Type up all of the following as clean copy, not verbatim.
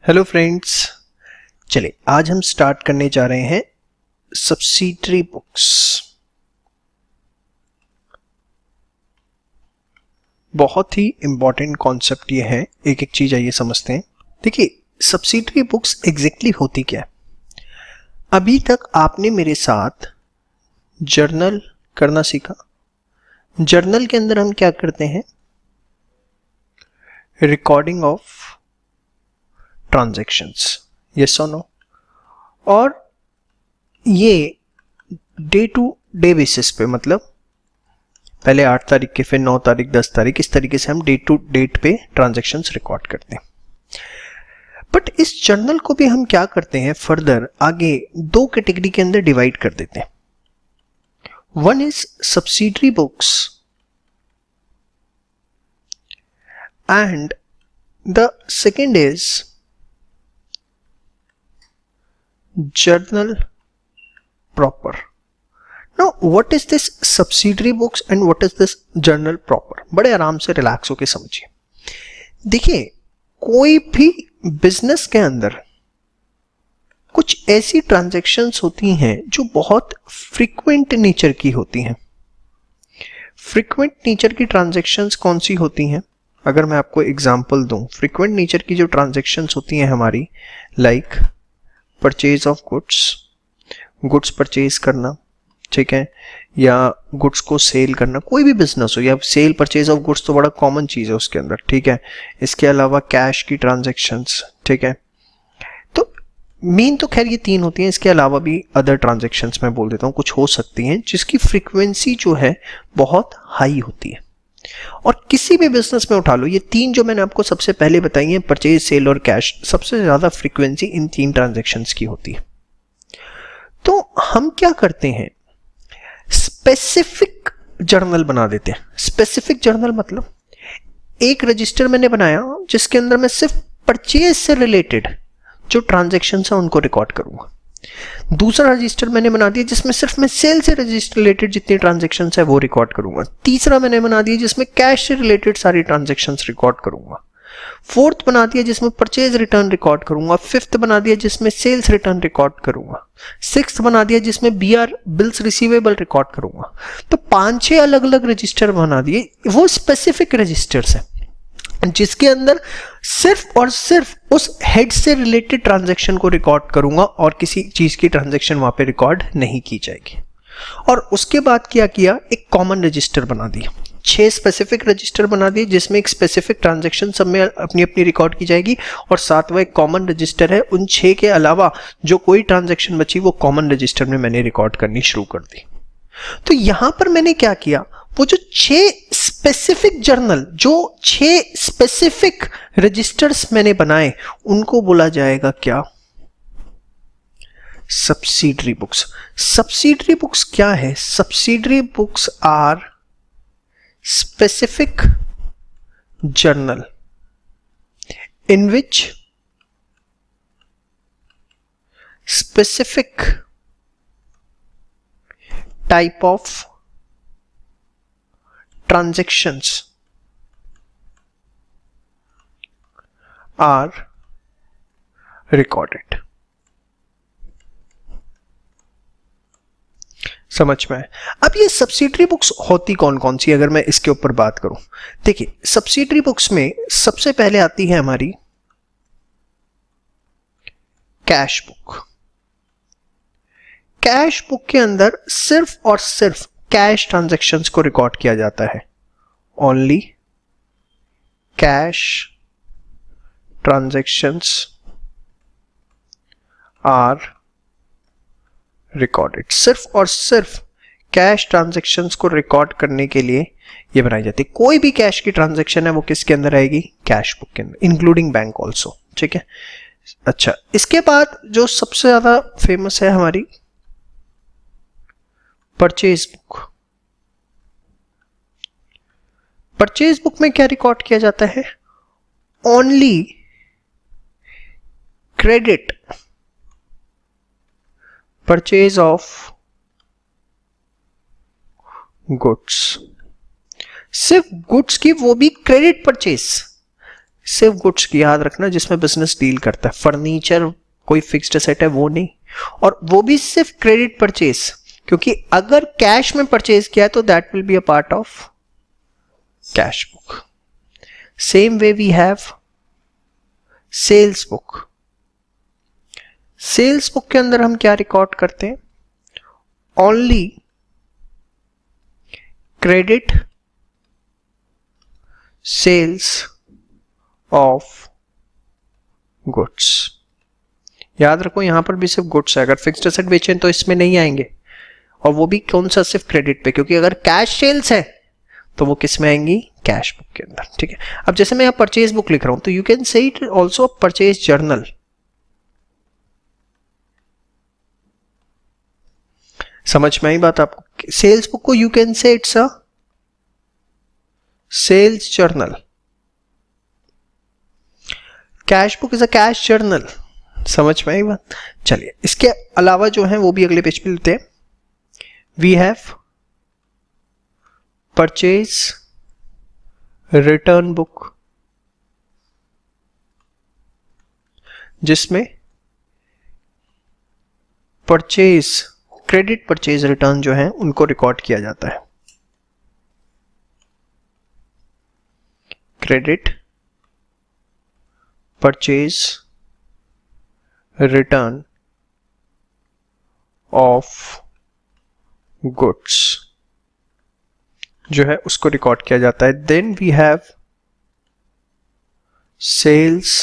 Hello friends, चलिए आज हम स्टार्ट करने जा रहे हैं सब्सिडरी बुक्स। बहुत ही इंपॉर्टेंट कॉन्सेप्ट ये है, एक एक चीज आइए समझते हैं। देखिए सब्सिडरी बुक्स एग्जैक्टली होती क्या है। अभी तक आपने मेरे साथ जर्नल करना सीखा। जर्नल के अंदर हम क्या करते हैं? रिकॉर्डिंग ऑफ ट्रांजैक्शंस, यस और नो। और ये डे टू डे बेसिस पे, मतलब पहले 8 तारीख के, फिर 9 तारीख, 10 तारीख, इस तरीके से हम डे टू डेट पे ट्रांजैक्शंस रिकॉर्ड करते हैं। बट इस जर्नल को भी हम क्या करते हैं, फर्दर आगे दो कैटेगरी के अंदर डिवाइड कर देते हैं। One is subsidiary books and the second is journal proper. Now what is this subsidiary books and what is this journal proper? बड़े आराम से रिलैक्स होके समझिए। देखिए कोई भी बिजनेस के अंदर कुछ ऐसी ट्रांजैक्शंस होती हैं जो बहुत फ्रीक्वेंट नेचर की होती हैं। फ्रीक्वेंट नेचर की ट्रांजैक्शंस कौन सी होती हैं? अगर मैं आपको एग्जांपल दूं, फ्रीक्वेंट नेचर की जो ट्रांजैक्शंस होती हैं हमारी, like purchase of goods purchase करना, ठीक है, या गुड्स को सेल करना, कोई भी बिजनेस हो, या सेल परचेज ऑफ गुड्स तो बड़ा कॉमन चीज है उसके अंदर, ठीक है। इसके अलावा कैश की ट्रांजैक्शंस, ठीक है। तो मेन तो खैर ये तीन होती हैं, इसके अलावा भी अदर ट्रांजैक्शंस मैं बोल देता हूँ कुछ हो सकती हैं जिसकी फ्रीक्वेंसी जो है बहुत हाई होती है। और किसी भी बिजनेस में उठा लो, ये तीन जो मैंने आपको सबसे पहले बताई हैं, परचेज, सेल और कैश, सबसे ज्यादा फ्रीक्वेंसी इन तीन ट्रांजैक्शंस की होती है। तो हम क्या करते हैं, स्पेसिफिक जर्नल बना देते हैं। स्पेसिफिक जर्नल मतलब एक रजिस्टर मैंने बनाया जिसके अंदर मैं सिर्फ परचेज से रिलेटेड जो ट्रांजैक्शंस है उनको रिकॉर्ड करूंगा। दूसरा रजिस्टर मैंने बना दिया जिसमें सिर्फ मैं सेल से रिलेटेड जितनी ट्रांजैक्शंस है वो रिकॉर्ड करूंगा। तीसरा मैंने बना दिया जिसमें कैश से रिलेटेड सारी ट्रांजैक्शंस रिकॉर्ड करूंगा। फोर्थ बना दिया जिसमें परचेज रिटर्न रिकॉर्ड करूंगा। फिफ्थ बना दिया जिसमें सेल्स रिटर्न रिकॉर्ड करूंगा। सिक्स्थ बना दिया जिसमें बीआर, बिल्स रिसीवेबल, रिकॉर्ड करूंगा। तो 5-6 अलग अलग रजिस्टर बना दिए, वो स्पेसिफिक रजिस्टर्स है जिसके अंदर सिर्फ और सिर्फ उस हेड से रिलेटेड ट्रांजैक्शन को रिकॉर्ड करूंगा और किसी चीज की ट्रांजैक्शन वहां पे रिकॉर्ड नहीं की जाएगी। और उसके बाद क्या किया, एक कॉमन रजिस्टर बना दिया। 6 स्पेसिफिक रजिस्टर बना दिए जिसमें एक स्पेसिफिक ट्रांजैक्शन सब में अपनी अपनी रिकॉर्ड की जाएगी, और 7वां एक कॉमन रजिस्टर है। उन 6 के अलावा जो कोई ट्रांजैक्शन बची वो कॉमन रजिस्टर में मैंने रिकॉर्ड करनी शुरू कर दी। तो यहां पर मैंने क्या किया, वो जो 6 स्पेसिफिक जर्नल, जो 6 स्पेसिफिक रजिस्टर्स मैंने बनाए, उनको बोला जाएगा क्या, सब्सिडरी बुक्स। सब्सिडरी बुक्स क्या है? Subsidiary books are specific journal in which specific type of transactions are recorded। समझ में आए? अब ये सब्सिडरी बुक्स होती कौन कौन सी, अगर मैं इसके ऊपर बात करूं, देखिए सब्सिडरी बुक्स में सबसे पहले आती है हमारी कैश बुक। कैश बुक के अंदर सिर्फ और सिर्फ कैश ट्रांजैक्शंस को रिकॉर्ड किया जाता है। Only cash transactions are recorded. सिर्फ और सिर्फ कैश ट्रांजैक्शंस को रिकॉर्ड करने के लिए ये बनाई जाती है। कोई भी कैश की ट्रांजैक्शन है वो किसके अंदर आएगी, कैश बुक के अंदर, इंक्लूडिंग बैंक ऑल्सो, ठीक है। अच्छा, इसके बाद जो सबसे ज्यादा फेमस है हमारी परचेज बुक। परचेज बुक में क्या रिकॉर्ड किया जाता है, only credit purchase of goods. सिर्फ गुड्स की, वो भी क्रेडिट परचेज, सिर्फ गुड्स की याद रखना जिसमें बिजनेस डील करता है, फर्नीचर कोई फिक्स्ड एसेट है वो नहीं, और वो भी सिर्फ क्रेडिट परचेज, क्योंकि अगर कैश में परचेज किया है तो that will be a part of cash book. Same way we have sales book. Sales book के अंदर हम क्या रिकॉर्ड करते हैं? Only credit sales of goods. याद रखो यहां पर भी सिर्फ गुड्स है, अगर फिक्स्ड एसेट बेचें तो इसमें नहीं आएंगे, और वो भी कौन सा, सिर्फ क्रेडिट पे, क्योंकि अगर कैश सेल्स है तो वो किस में आएंगी? कैश बुक के अंदर। ठीक है, अब जैसे मैं यहां परचेज बुक लिख रहा हूं तो you can say it also purchase journal. समझ में आई बात आपको? सेल्स बुक को you can say it's a sales journal, cash book is a cash journal. समझ में आई बात? चलिए इसके अलावा जो है वो भी अगले पेज पे लेते हैं। We have purchase return book, जिसमें परचेज, क्रेडिट परचेज रिटर्न जो है उनको रिकॉर्ड किया जाता है। Credit purchase return of goods जो है उसको रिकॉर्ड किया जाता है। Then we have sales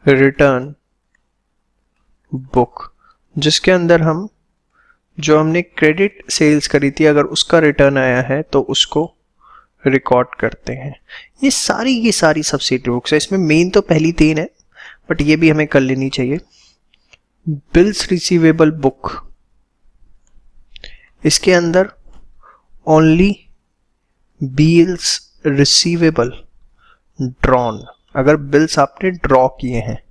return book, जिसके अंदर हम जो हमने क्रेडिट सेल्स करी थी अगर उसका रिटर्न आया है तो उसको रिकॉर्ड करते हैं। ये सारी सब्सिडी बुक्स है। इसमें मेन तो पहली 3 है, बट ये भी हमें कर लेनी चाहिए। बिल्स रिसीवेबल बुक, इसके अंदर ओनली बिल्स रिसीवेबल ड्रॉन, अगर बिल्स आपने ड्रॉ किए हैं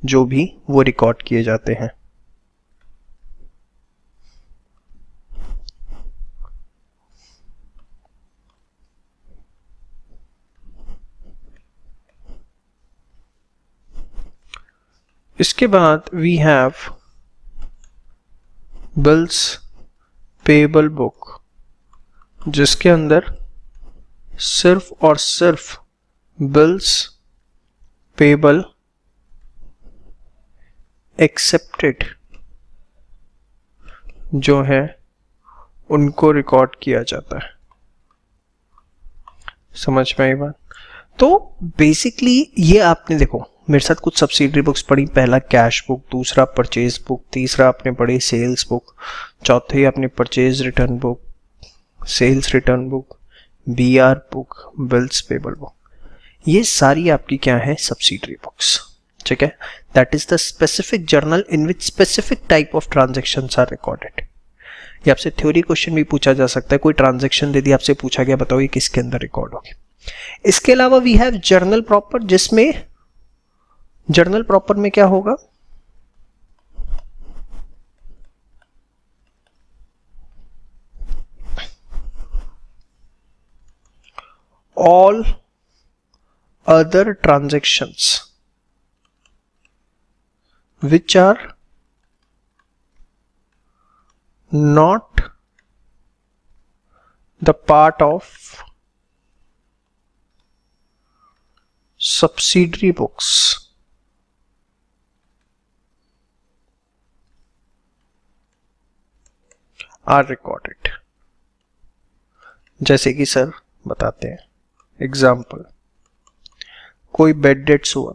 जो भी वो रिकॉर्ड किए जाते हैं। इसके बाद we have bills payable book, जिसके अंदर सिर्फ और सिर्फ बिल्स पेबल एक्सेप्टेड जो है उनको रिकॉर्ड किया जाता है। समझ में आई बात? तो बेसिकली ये आपने देखो मेरे साथ कुछ सब्सिडरी बुक्स पढ़ी, पहला कैश बुक, दूसरा परचेज बुक, तीसरा आपने पढ़ी सेल्स बुक, चौथी आपने purchase return book, sales return book, BR book, bills payable book. ये सारी आपकी क्या है? Subsidiary books. ठीक है, that is the specific journal in which specific type of transactions are recorded. ये आपसे थ्योरी क्वेश्चन भी पूछा जा सकता है, कोई ट्रांजेक्शन दे दी, आपसे पूछा गया बताओ ये किसके अंदर रिकॉर्ड होगी। इसके अलावा वी हैव जर्नल प्रॉपर, जिसमें जर्नल प्रॉपर में क्या होगा? All other transactions which are not the part of subsidiary books are recorded। जैसे कि सर बताते हैं एग्जाम्पल, कोई बेड डेट्स हुआ,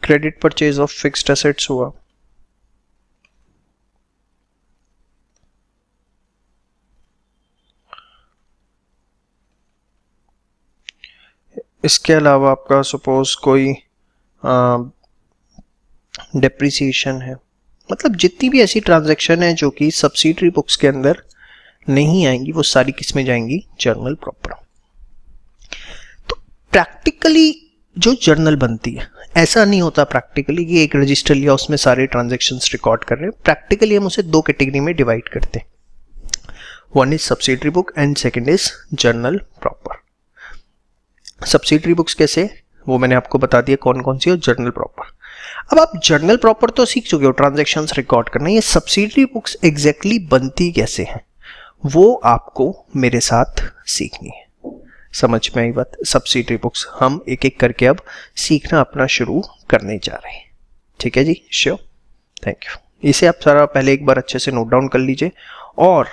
credit purchase of fixed assets हुआ, इसके अलावा आपका सपोज कोई डेप्रिसिएशन है, मतलब जितनी भी ऐसी ट्रांजैक्शन है जो कि सब्सिडरी बुक्स के अंदर नहीं आएंगी वो सारी किस में जाएंगी? Journal proper. तो प्रैक्टिकली जो जर्नल बनती है, ऐसा नहीं होता प्रैक्टिकली कि एक रजिस्टर लिया उसमें सारे ट्रांजैक्शंस रिकॉर्ड कर रहे हैं। प्रैक्टिकली हम उसे 2 कैटेगरी में डिवाइड करते हैं। One is subsidiary book and second is journal proper. Subsidiary books कैसे, वो मैंने आपको बता दिया कौन कौन सी, और जर्नल प्रॉपर। अब आप जर्नल प्रॉपर तो सीख चुके हो, ट्रांजैक्शंस रिकॉर्ड करना। ये सब्सिडरी बुक्स एग्जैक्टली बनती कैसे हैं वो आपको मेरे साथ सीखनी है। समझ में आई बात? सब्सिडरी बुक्स हम एक एक करके अब सीखना अपना शुरू करने जा रहे हैं। ठीक है जी, श्योर, थैंक यू। इसे आप सारा पहले एक बार अच्छे से नोट डाउन कर लीजिए, और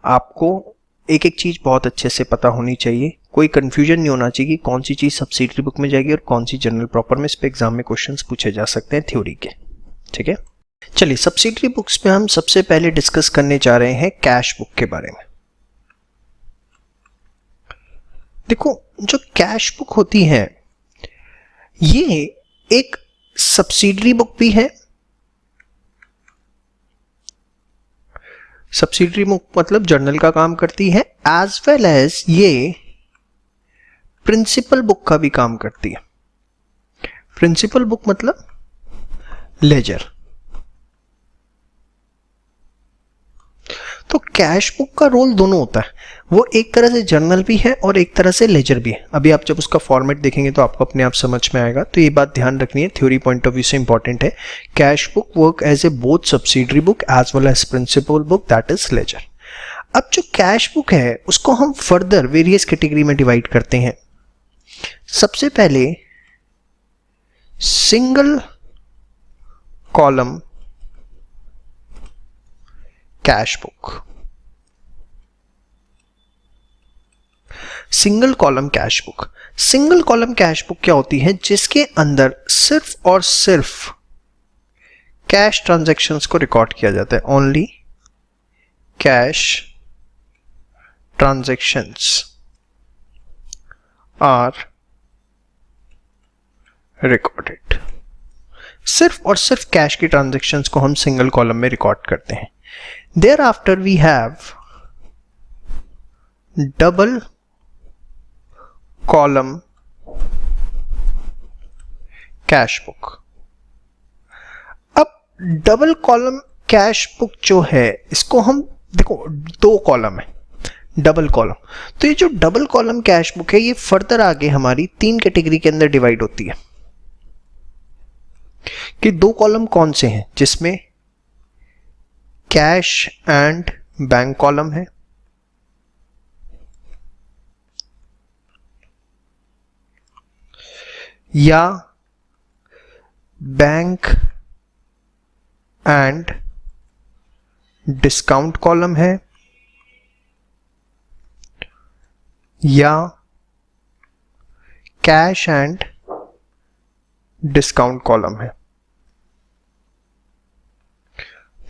आपको एक एक चीज बहुत अच्छे से पता होनी चाहिए। कोई कंफ्यूजन नहीं होना चाहिए कि कौन सी चीज सब्सिडरी बुक में जाएगी और कौन सी जनरल प्रॉपर में। इस पे एग्जाम में क्वेश्चंस पूछे जा सकते हैं थ्योरी के। ठीक है, चलिए सब्सिडरी बुक्स में हम सबसे पहले डिस्कस करने जा रहे हैं कैश बुक के बारे में। देखो, जो कैश बुक होती है ये एक सब्सिडरी बुक भी है। सब्सिडरी बुक मतलब जर्नल का काम करती है, एज वेल एज ये प्रिंसिपल बुक का भी काम करती है। प्रिंसिपल बुक मतलब लेजर। तो कैश बुक का रोल दोनों होता है, वो एक तरह से जर्नल भी है और एक तरह से लेजर भी है। अभी आप जब उसका फॉर्मेट देखेंगे तो आपको अपने आप समझ में आएगा। तो ये बात ध्यान रखनी है, थ्योरी पॉइंट ऑफ व्यू से इंपॉर्टेंट है। Cash book work as a both subsidiary book as well as principal book, that is ledger. अब जो कैश बुक है उसको हम फर्दर वेरियस कैटेगरी में डिवाइड करते हैं। सबसे पहले single column cash book. Single column cash book, single column cash book क्या होती है? जिसके अंदर सिर्फ और सिर्फ कैश ट्रांजैक्शंस को रिकॉर्ड किया जाता है। Only cash transactions are recorded. सिर्फ और सिर्फ कैश की ट्रांजैक्शंस को हम सिंगल कॉलम में रिकॉर्ड करते हैं। Thereafter we have double column cash book। अब डबल कॉलम कैश बुक जो है इसको हम देखो, दो कॉलम है डबल कॉलम। तो ये जो डबल कॉलम कैश बुक है ये फर्दर आगे हमारी तीन कैटेगरी के अंदर डिवाइड होती है। कि दो कॉलम कौन से हैं? जिसमें कैश एंड बैंक कॉलम है, या बैंक एंड डिस्काउंट कॉलम है, या कैश एंड डिस्काउंट कॉलम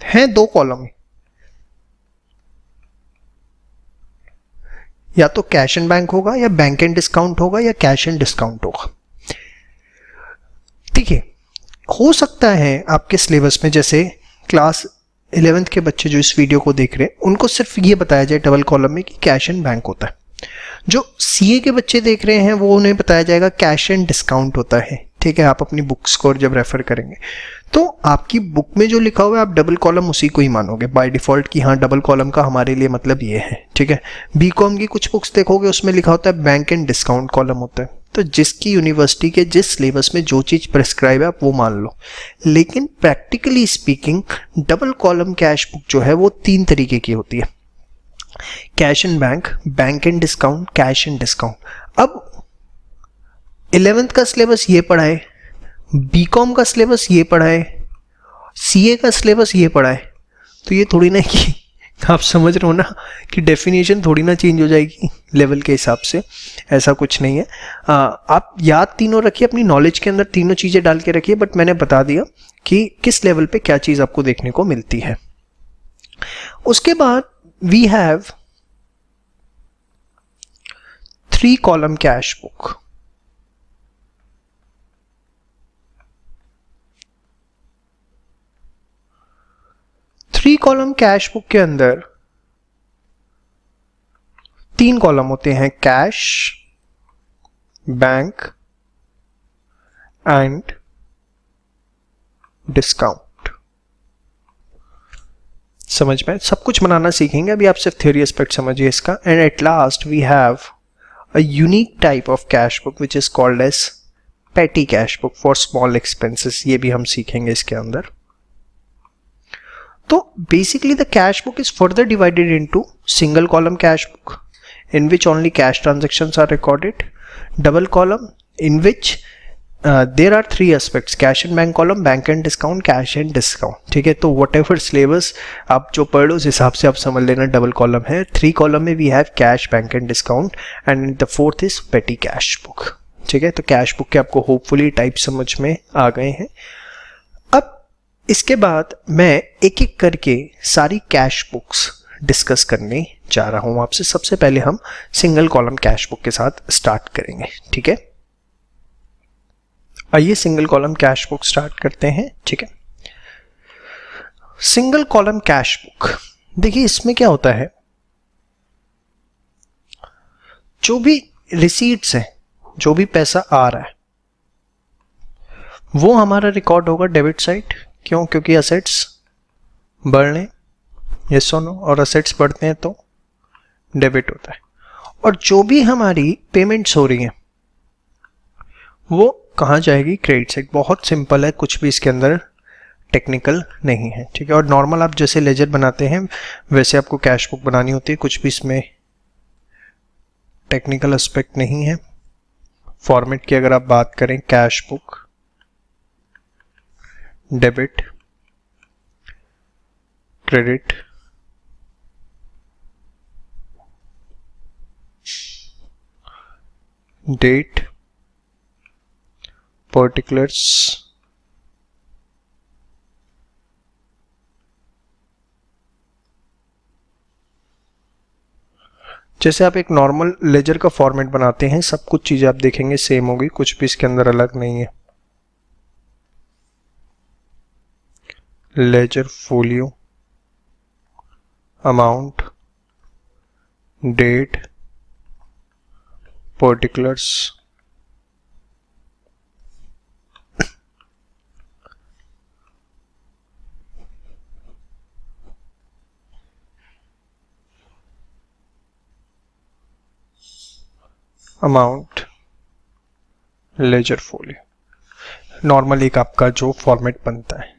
है दो कॉलम। या तो कैश एंड बैंक होगा, या बैंक एंड डिस्काउंट होगा, या कैश एंड डिस्काउंट होगा। ठीक है, हो सकता है आपके सिलेबस में जैसे क्लास 11th के बच्चे जो इस वीडियो को देख रहे हैं उनको सिर्फ ये बताया जाए डबल कॉलम में कि कैश एंड बैंक होता है। जो सीए के बच्चे देख रहे हैं वो उन्हें बताया जाएगा कैश एंड डिस्काउंट होता है। ठीक है, आप अपनी बुक्स को जब रेफर करेंगे तो आपकी बुक में जो लिखा हुआ है आप डबल कॉलम उसी को ही मानोगे बाय डिफॉल्ट कि हाँ डबल कॉलम का हमारे लिए मतलब ये है। ठीक है, बीकॉम की कुछ बुक्स देखोगे उसमें लिखा होता है बैंक एंड डिस्काउंट कॉलम होता है। तो जिसकी यूनिवर्सिटी के जिस सिलेबस में जो चीज़ प्रिस्क्राइब है आप वो मान लो। लेकिन practically speaking double column cash book जो है वो तीन तरीके की होती है, cash and bank, bank and discount, cash and discount. अब 11th का सिलेबस ये पढ़ा है, बीकॉम का सिलेबस ये पढ़ा है, सीए का सिलेबस ये पढ़ा है, तो ये थोड़ी ना कि आप समझ रहे हो ना कि डेफिनेशन थोड़ी ना चेंज हो जाएगी लेवल के हिसाब से। ऐसा कुछ नहीं है। आप याद तीनों रखिए, अपनी नॉलेज के अंदर तीनों चीज़ें डाल के रखिए, बट मैंने बता दिया कि किस लेवल पे क्या चीज़ आपको देखने को मिलती है। उसके बाद we have 3 column cash book. Three column cash book के अंदर 3 कॉलम होते हैं, कैश, बैंक एंड डिस्काउंट। समझ में, सब कुछ बनाना सीखेंगे, अभी आप सिर्फ थ्योरी एस्पेक्ट समझिए इसका। And at last we have a unique type of cash book which is called as petty cash book for small expenses, ये भी हम सीखेंगे इसके अंदर। तो basically the cash book is further divided into single column cash book in which only cash transactions are recorded, double column in which there are three aspects, cash and bank column, bank and discount, cash and discount, ठीक है। तो whatever syllabus आप जो पढ़ लो उस हिसाब से आप समझ लेना। डबल कॉलम है, थ्री कॉलम में we have cash, bank and discount, and the fourth is petty cash book, ठीक है। तो कैश बुक के आपको होपफुली टाइप समझ में आ गए हैं। अब इसके बाद मैं एक एक करके सारी कैश बुक्स डिस्कस करने जा रहा हूं आपसे। सबसे पहले हम सिंगल कॉलम कैश बुक के साथ स्टार्ट करेंगे, ठीक है। आइए single column cash book start करते हैं, ठीक है। सिंगल कॉलम कैश बुक, देखिए इसमें क्या होता है, जो भी रिसीट्स है, जो भी पैसा आ रहा है वो हमारा रिकॉर्ड होगा डेबिट साइड। क्यों? क्योंकि असेट्स बढ़ रहे, यस और नो, और असेट्स बढ़ते हैं तो डेबिट होता है। और जो भी हमारी पेमेंट्स हो रही हैं वो कहाँ जाएगी? Credit side. बहुत सिंपल है, कुछ भी इसके अंदर टेक्निकल नहीं है, ठीक है। और नॉर्मल आप जैसे लेजर बनाते हैं वैसे आपको कैश बुक बनानी होती है, कुछ भी इसमें टेक्निकल एस्पेक्ट नहीं है। फॉर्मेट की अगर आप बात करें, cash book, debit, credit, date, particulars, जैसे आप एक नॉर्मल लेजर का फॉर्मेट बनाते हैं, सब कुछ चीजें आप देखेंगे सेम होगी, कुछ भी इसके अंदर अलग नहीं है। Ledger folio, amount, date, particulars, amount, ledger folio, normal एक आपका जो फॉर्मेट बनता है।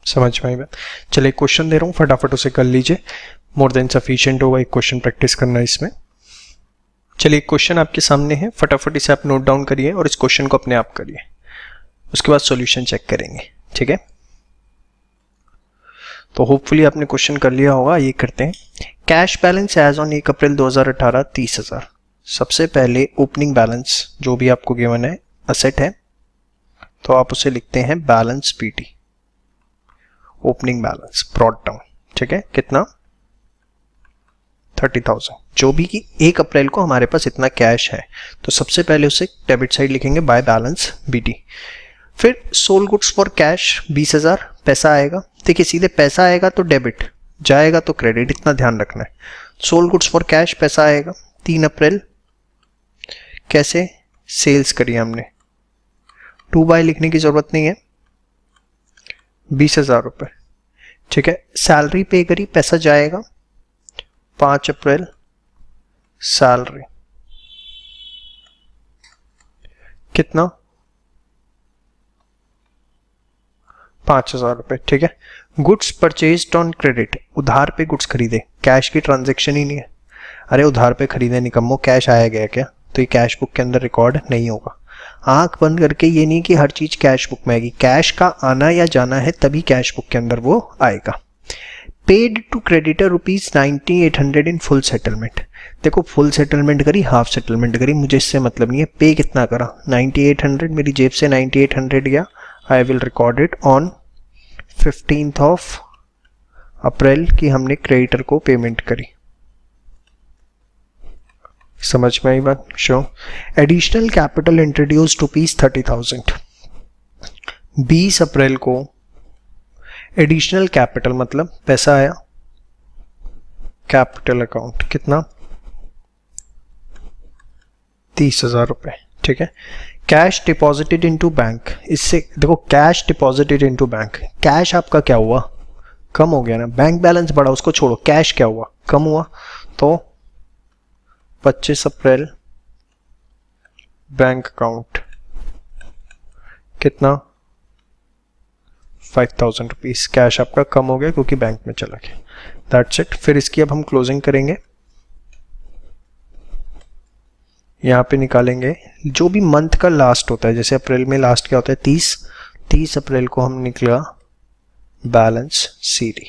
समझ में आई बात? चलिए क्वेश्चन दे रहा हूँ, फटाफट उसे कर लीजिए, मोर देन सफिशिएंट होगा एक क्वेश्चन प्रैक्टिस करना इसमें। चलिए क्वेश्चन आपके सामने है, फटाफट इसे आप नोट डाउन करिए और इस क्वेश्चन को अपने आप करिए, उसके बाद सॉल्यूशन चेक करेंगे, ठीक है। तो होपफुली आपने क्वेश्चन कर लिया होगा। ये करते हैं, कैश बैलेंस एज ऑन 1 अप्रैल 2018 30,000। सबसे पहले ओपनिंग बैलेंस जो भी आपको गिवन है, असेट है, तो आप उसे लिखते हैं balance PT, opening balance brought down, ठीक है। कितना? 30,000। जो भी कि 1 अप्रैल को हमारे पास इतना कैश है, तो सबसे पहले उसे डेबिट साइड लिखेंगे बाय बैलेंस बीटी। फिर सोल्ड गुड्स फॉर कैश 20,000 पैसा आएगा। देखिए सीधे पैसा आएगा तो डेबिट, जाएगा तो क्रेडिट, इतना ध्यान रखना है। सोल्ड गुड्स फॉर कैश पैसा आएगा 3 अप्रैल, कैसे? सेल्स करी हमने, 2 बाय लिखने की जरूरत नहीं है, 20,000 रुपए, ठीक है। सैलरी पे करी, पैसा जाएगा 5 अप्रैल, सैलरी कितना? 5,000 रुपए, ठीक है। गुड्स परचेज्ड ऑन क्रेडिट, उधार पे गुड्स खरीदे, कैश की ट्रांजैक्शन ही नहीं है। अरे उधार पे खरीदे निकम्मो, कैश आया गया क्या? तो ये कैश बुक के अंदर रिकॉर्ड नहीं होगा। आंख बंद करके ये नहीं कि हर चीज कैश बुक में आएगी, कैश का आना या जाना है तभी कैश बुक के अंदर वो आएगा। Paid to creditor ₹9800 in full settlement. देखो फुल सेटलमेंट करी, हाफ सेटलमेंट करी, मुझे इससे मतलब नहीं है। पे कितना करा? 9800, मेरी जेब से 9800 गया। I will record it on 15 अप्रैल की हमने क्रेडिटर को पेमेंट करी। समझ में आई बात? Show additional capital introduce ₹30,000। 20 अप्रैल को एडिशनल कैपिटल मतलब पैसा आया कैपिटल अकाउंट, कितना? 30,000 रुपए, ठीक है। कैश डिपॉजिटेड इनटू बैंक, इससे देखो cash deposited into bank, cash आपका क्या हुआ? कम हो गया ना, बैंक बैलेंस बढ़ा, उसको छोड़ो, कैश क्या हुआ, कम हुआ। तो 25 अप्रैल बैंक अकाउंट कितना, 5000 रुपीज, कैश आपका कम हो गया क्योंकि बैंक में चला गया। That's it. फिर इसकी अब हम क्लोजिंग करेंगे, यहाँ पे निकालेंगे जो भी मंथ का लास्ट होता है, जैसे अप्रैल में लास्ट क्या होता है 30 अप्रैल को हम निकला बैलेंस CD,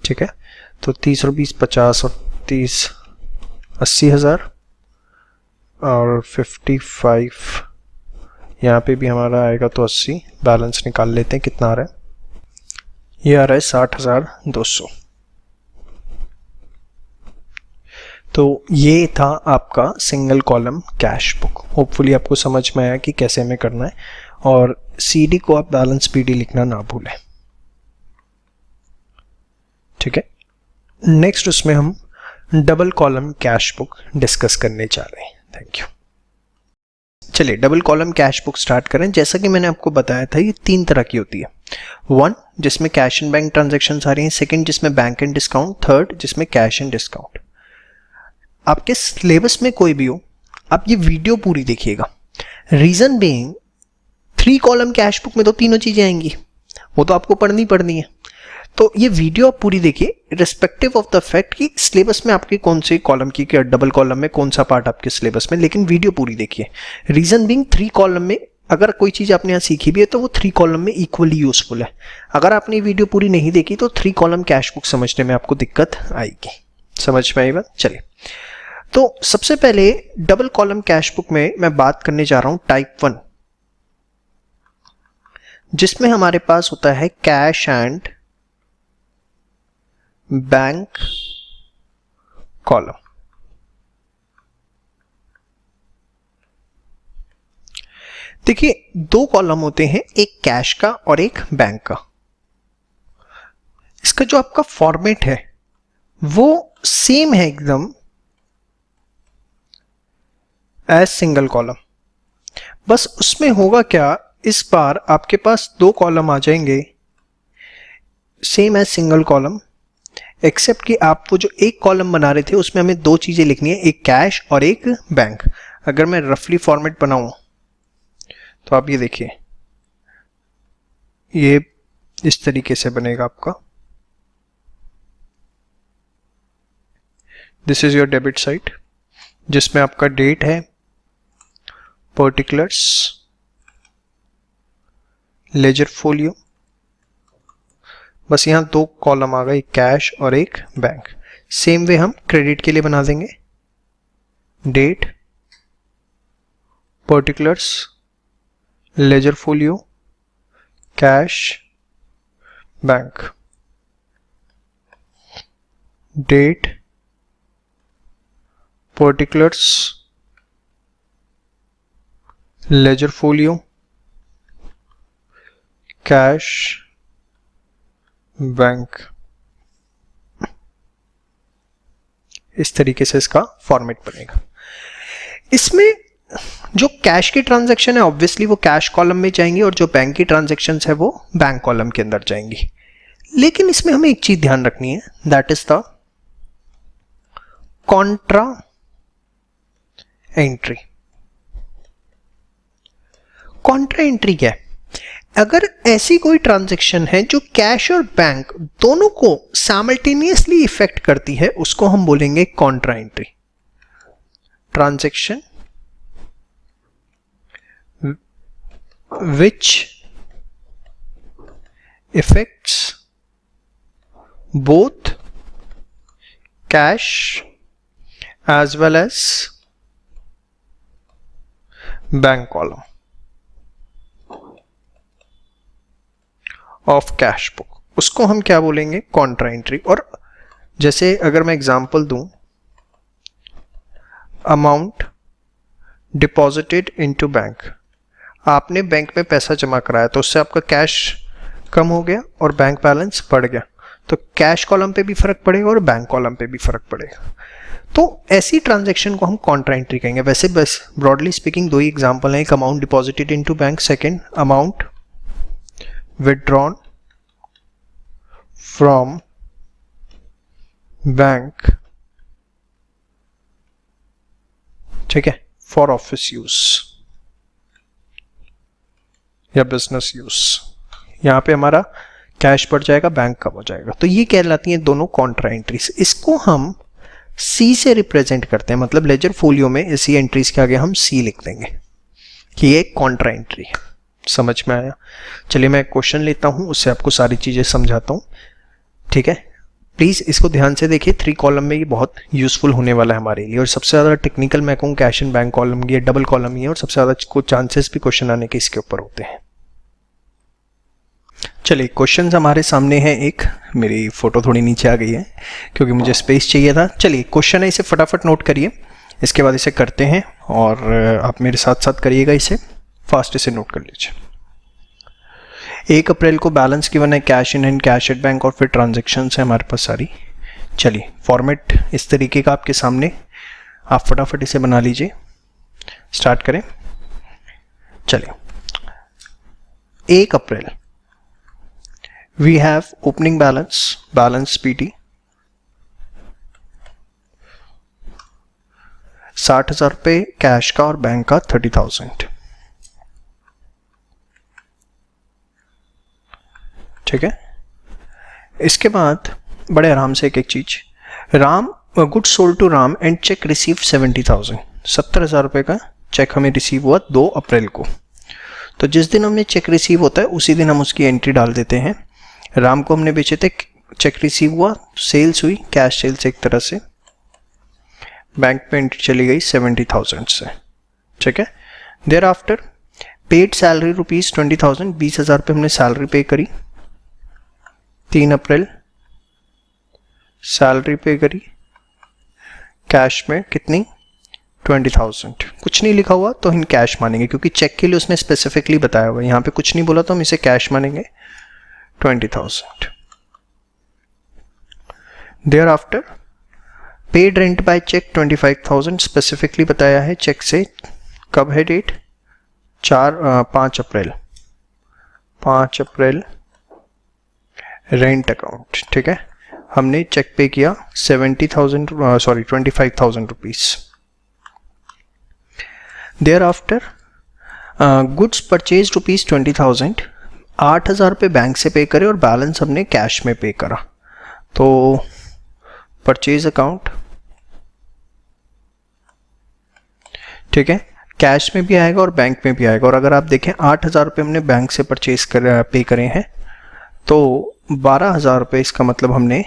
ठीक है। तो 30 और 20 50 और 30 80,000 और 55 यहाँ पे भी हमारा आएगा तो 80, बैलेंस निकाल लेते हैं कितना आ रहा है, ये आ रहा है 60,200। तो ये था आपका single column cash book. Hopefully आपको समझ में आया कि कैसे हमें करना है, और CD को आप बैलेंस PD लिखना ना भूलें, ठीक है। नेक्स्ट उसमें हम double column cash book discuss करने जा रहे हैं। Thank you. चलिए double column cash book start करें। जैसा कि मैंने आपको बताया था ये 3 तरह की होती है। 1 जिसमें कैश एंड बैंक ट्रांजेक्शन आ रही हैं, 2 जिसमें बैंक एंड डिस्काउंट, 3 जिसमें कैश एंड डिस्काउंट। आपके सिलेबस में कोई भी हो, आप ये वीडियो पूरी देखिएगा। Reason being 3 column cash book में तो तीनों चीजें आएंगी, वो तो आपको पढ़नी है। तो ये वीडियो आप पूरी देखिए, रिस्पेक्टिव ऑफ द फैक्ट कि सिलेबस में आपके कौन से कॉलम की, क्या डबल कॉलम में कौन सा पार्ट आपके सिलेबस में, लेकिन वीडियो पूरी देखिए। रीजन बीइंग 3 कॉलम में अगर कोई चीज आपने यहाँ सीखी भी है तो वो 3 कॉलम में इक्वली यूजफुल है। अगर आपने वीडियो पूरी नहीं देखी तो 3 कॉलम कैश बुक समझने में आपको दिक्कत आएगी। समझ में आई बात? चलिए, तो सबसे पहले डबल कॉलम कैश बुक में मैं बात करने जा रहा हूं टाइप 1, जिसमें हमारे पास होता है कैश एंड बैंक कॉलम। देखिए 2 कॉलम होते हैं, एक कैश का और एक बैंक का। इसका जो आपका फॉर्मेट है वो सेम है एकदम एज सिंगल कॉलम, बस उसमें होगा क्या, इस बार आपके पास 2 कॉलम आ जाएंगे same as single column, except कि आप वो जो एक कॉलम बना रहे थे उसमें हमें 2 चीजें लिखनी है, एक कैश और एक बैंक। अगर मैं रफली फॉर्मेट बनाऊं तो आप ये देखिए, ये इस तरीके से बनेगा आपका। This is your debit side, जिसमें आपका डेट है, पर्टिकुलर्स, लेजर फोलियो, बस यहां 2 कॉलम आ गए, एक कैश और एक बैंक। सेम वे हम क्रेडिट के लिए बना देंगे, date, particulars, ledger folio, cash, bank, date, particulars, ledger folio, cash, bank. इस तरीके से इसका फॉर्मेट बनेगा। इसमें जो कैश की ट्रांजैक्शन है ऑब्वियसली वो कैश कॉलम में जाएंगी, और जो बैंक की ट्रांजैक्शन है वो बैंक कॉलम के अंदर जाएंगी। लेकिन इसमें हमें एक चीज ध्यान रखनी है, that is the Contra entry. Contra entry क्या है? अगर ऐसी कोई ट्रांजैक्शन है जो कैश और बैंक दोनों को साइमल्टेनियसली इफेक्ट करती है, उसको हम बोलेंगे Contra entry. Transaction which affects both cash as well as bank column of cash book, उसको हम क्या बोलेंगे? Contra entry. और जैसे अगर मैं एग्जांपल दूं, अमाउंट डिपॉजिटेड इनटू बैंक, आपने बैंक में पैसा जमा कराया तो उससे आपका कैश कम हो गया और बैंक बैलेंस बढ़ गया, तो कैश कॉलम पे भी फर्क पड़ेगा और बैंक कॉलम पे भी फर्क पड़ेगा। तो ऐसी ट्रांजैक्शन को हम कॉन्ट्रा एंट्री कहेंगे। वैसे बस ब्रॉडली स्पीकिंग 2 ही एग्जांपल हैं, एक amount deposited into bank, second amount withdrawn from bank, ठीक है, फॉर ऑफिस यूज या बिजनेस यूज। यहां पे हमारा कैश बढ़ जाएगा, बैंक कम हो जाएगा। तो ये कहलाती हैं दोनों कॉन्ट्रा एंट्रीज। इसको हम सी से रिप्रेजेंट करते हैं, मतलब लेजर फोलियो में इसी एंट्रीज के आगे हम सी लिख देंगे कि ये कॉन्ट्रा एंट्री है। समझ में आया? चलिए मैं क्वेश्चन लेता हूं, उससे आपको सारी चीजें समझाता हूं, ठीक है। प्लीज इसको ध्यान से देखिए, 3 कॉलम में ये बहुत यूजफुल होने वाला है हमारे लिए। और सबसे ज्यादा टेक्निकल मैं कहूँ कैश एंड बैंक कॉलम की डबल कॉलम ही है, और सबसे ज्यादा कुछ चांसेस भी क्वेश्चन आने के इसके ऊपर होते हैं। चलिए क्वेश्चन हमारे सामने है। एक मेरी फोटो थोड़ी नीचे आ गई है क्योंकि मुझे स्पेस चाहिए था। चलिए क्वेश्चन है, इसे फटाफट नोट करिए, इसके बाद इसे करते हैं और आप मेरे साथ साथ करिएगा इसे, फास्ट इसे नोट कर लीजिए। 1 अप्रैल को बैलेंस गिवन है, cash in and cash at bank, और फिर ट्रांजेक्शन्स है हमारे पास सारी। चलिए फॉर्मेट इस तरीके का आपके सामने, आप फटाफट इसे बना लीजिए, स्टार्ट करें। चलिए 1 अप्रैल we have opening balance PT 60,000 रुपये कैश का और बैंक का 30,000, ठीक है। इसके बाद बड़े आराम से एक एक चीज, Ram goods sold to Ram and cheque receive 70,000, 70,000 रुपये का चेक हमें रिसीव हुआ 2 अप्रैल को। तो जिस दिन हमें चेक रिसीव होता है उसी दिन हम उसकी एंट्री डाल देते हैं। राम को हमने बेचे थे, चेक रिसीव हुआ, सेल्स हुई, कैश सेल्स एक तरह से, बैंक पे एंट्री चली गई 70,000 से, ठीक है। देयर आफ्टर पेड सैलरी ₹20,000, 20,000 पे हमने सैलरी पे करी। 3 अप्रैल सैलरी पे करी, कैश में कितनी 20,000। कुछ नहीं लिखा हुआ तो हम कैश मानेंगे क्योंकि चेक के लिए उसने स्पेसिफिकली बताया हुआ है, यहाँ पे कुछ नहीं बोला तो हम इसे कैश मानेंगे 20,000। Thereafter paid rent by check 25,000, specifically बताया है चेक से, कब है डेट 5 अप्रैल, 5 अप्रैल रेंट अकाउंट, ठीक है। हमने चेक पे किया 25,000 रुपीज। Thereafter गुड्स परचेज ₹20,000, 8,000 रुपये बैंक से पे करे और बैलेंस हमने कैश में पे करा। तो परचेज अकाउंट, ठीक है, कैश में भी आएगा और बैंक में भी आएगा। और अगर आप देखें 8,000 रुपये हमने बैंक से पे करे हैं तो 12,000 रुपये इसका मतलब हमने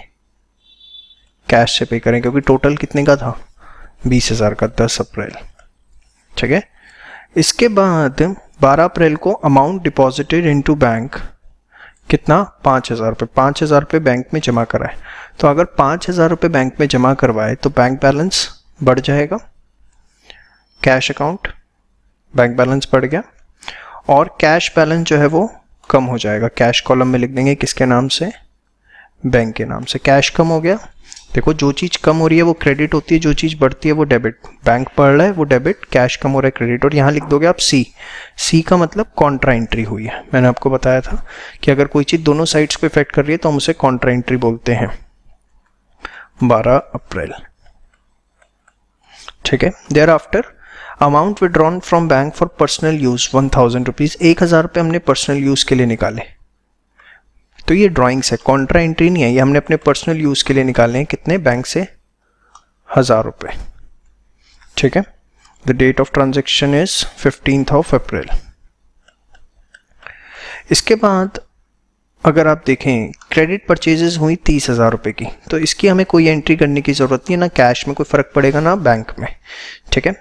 कैश से पे करें, क्योंकि टोटल कितने का था 20,000 का 10 अप्रैल, ठीक है। इसके बाद 12 अप्रैल को अमाउंट डिपॉजिटेड इनटू बैंक कितना 5,000 रुपये, 5,000 रुपये बैंक में जमा कराए। तो अगर 5,000 रुपये बैंक में जमा करवाए तो बैंक बैलेंस बढ़ जाएगा, कैश अकाउंट बैंक बैलेंस बढ़ गया, और कैश बैलेंस जो है वो कम हो जाएगा। कैश कॉलम में लिख देंगे किसके नाम से, बैंक के नाम से। कैश कम हो गया, देखो जो चीज़ कम हो रही है वो क्रेडिट होती है, जो चीज़ बढ़ती है वो डेबिट। बैंक बढ़ रहा है वो डेबिट, कैश कम हो रहा है क्रेडिट। और यहाँ लिख दोगे आप सी, सी का मतलब कॉन्ट्रा एंट्री हुई है। मैंने आपको बताया था कि अगर कोई चीज़ दोनों साइड्स को इफेक्ट कर रही है तो हम उसे कॉन्ट्रा एंट्री बोलते हैं। 12 अप्रैल, ठीक है। There after amount withdrawn from bank for personal use 1,000 rupees, 1,000 रुपये हमने पर्सनल यूज़ के लिए निकाले। तो ये ड्राइंग्स है, कॉन्ट्रा एंट्री नहीं है, ये हमने अपने पर्सनल यूज़ के लिए निकाले हैं। कितने, बैंक से 1,000 रुपये, ठीक है। The date of transaction is 15th April. इसके बाद अगर आप देखें क्रेडिट परचेजेस हुई 30,000 रुपये की, तो इसकी हमें कोई एंट्री करने की ज़रूरत नहीं है, ना कैश में कोई फ़र्क पड़ेगा ना बैंक में, ठीक है।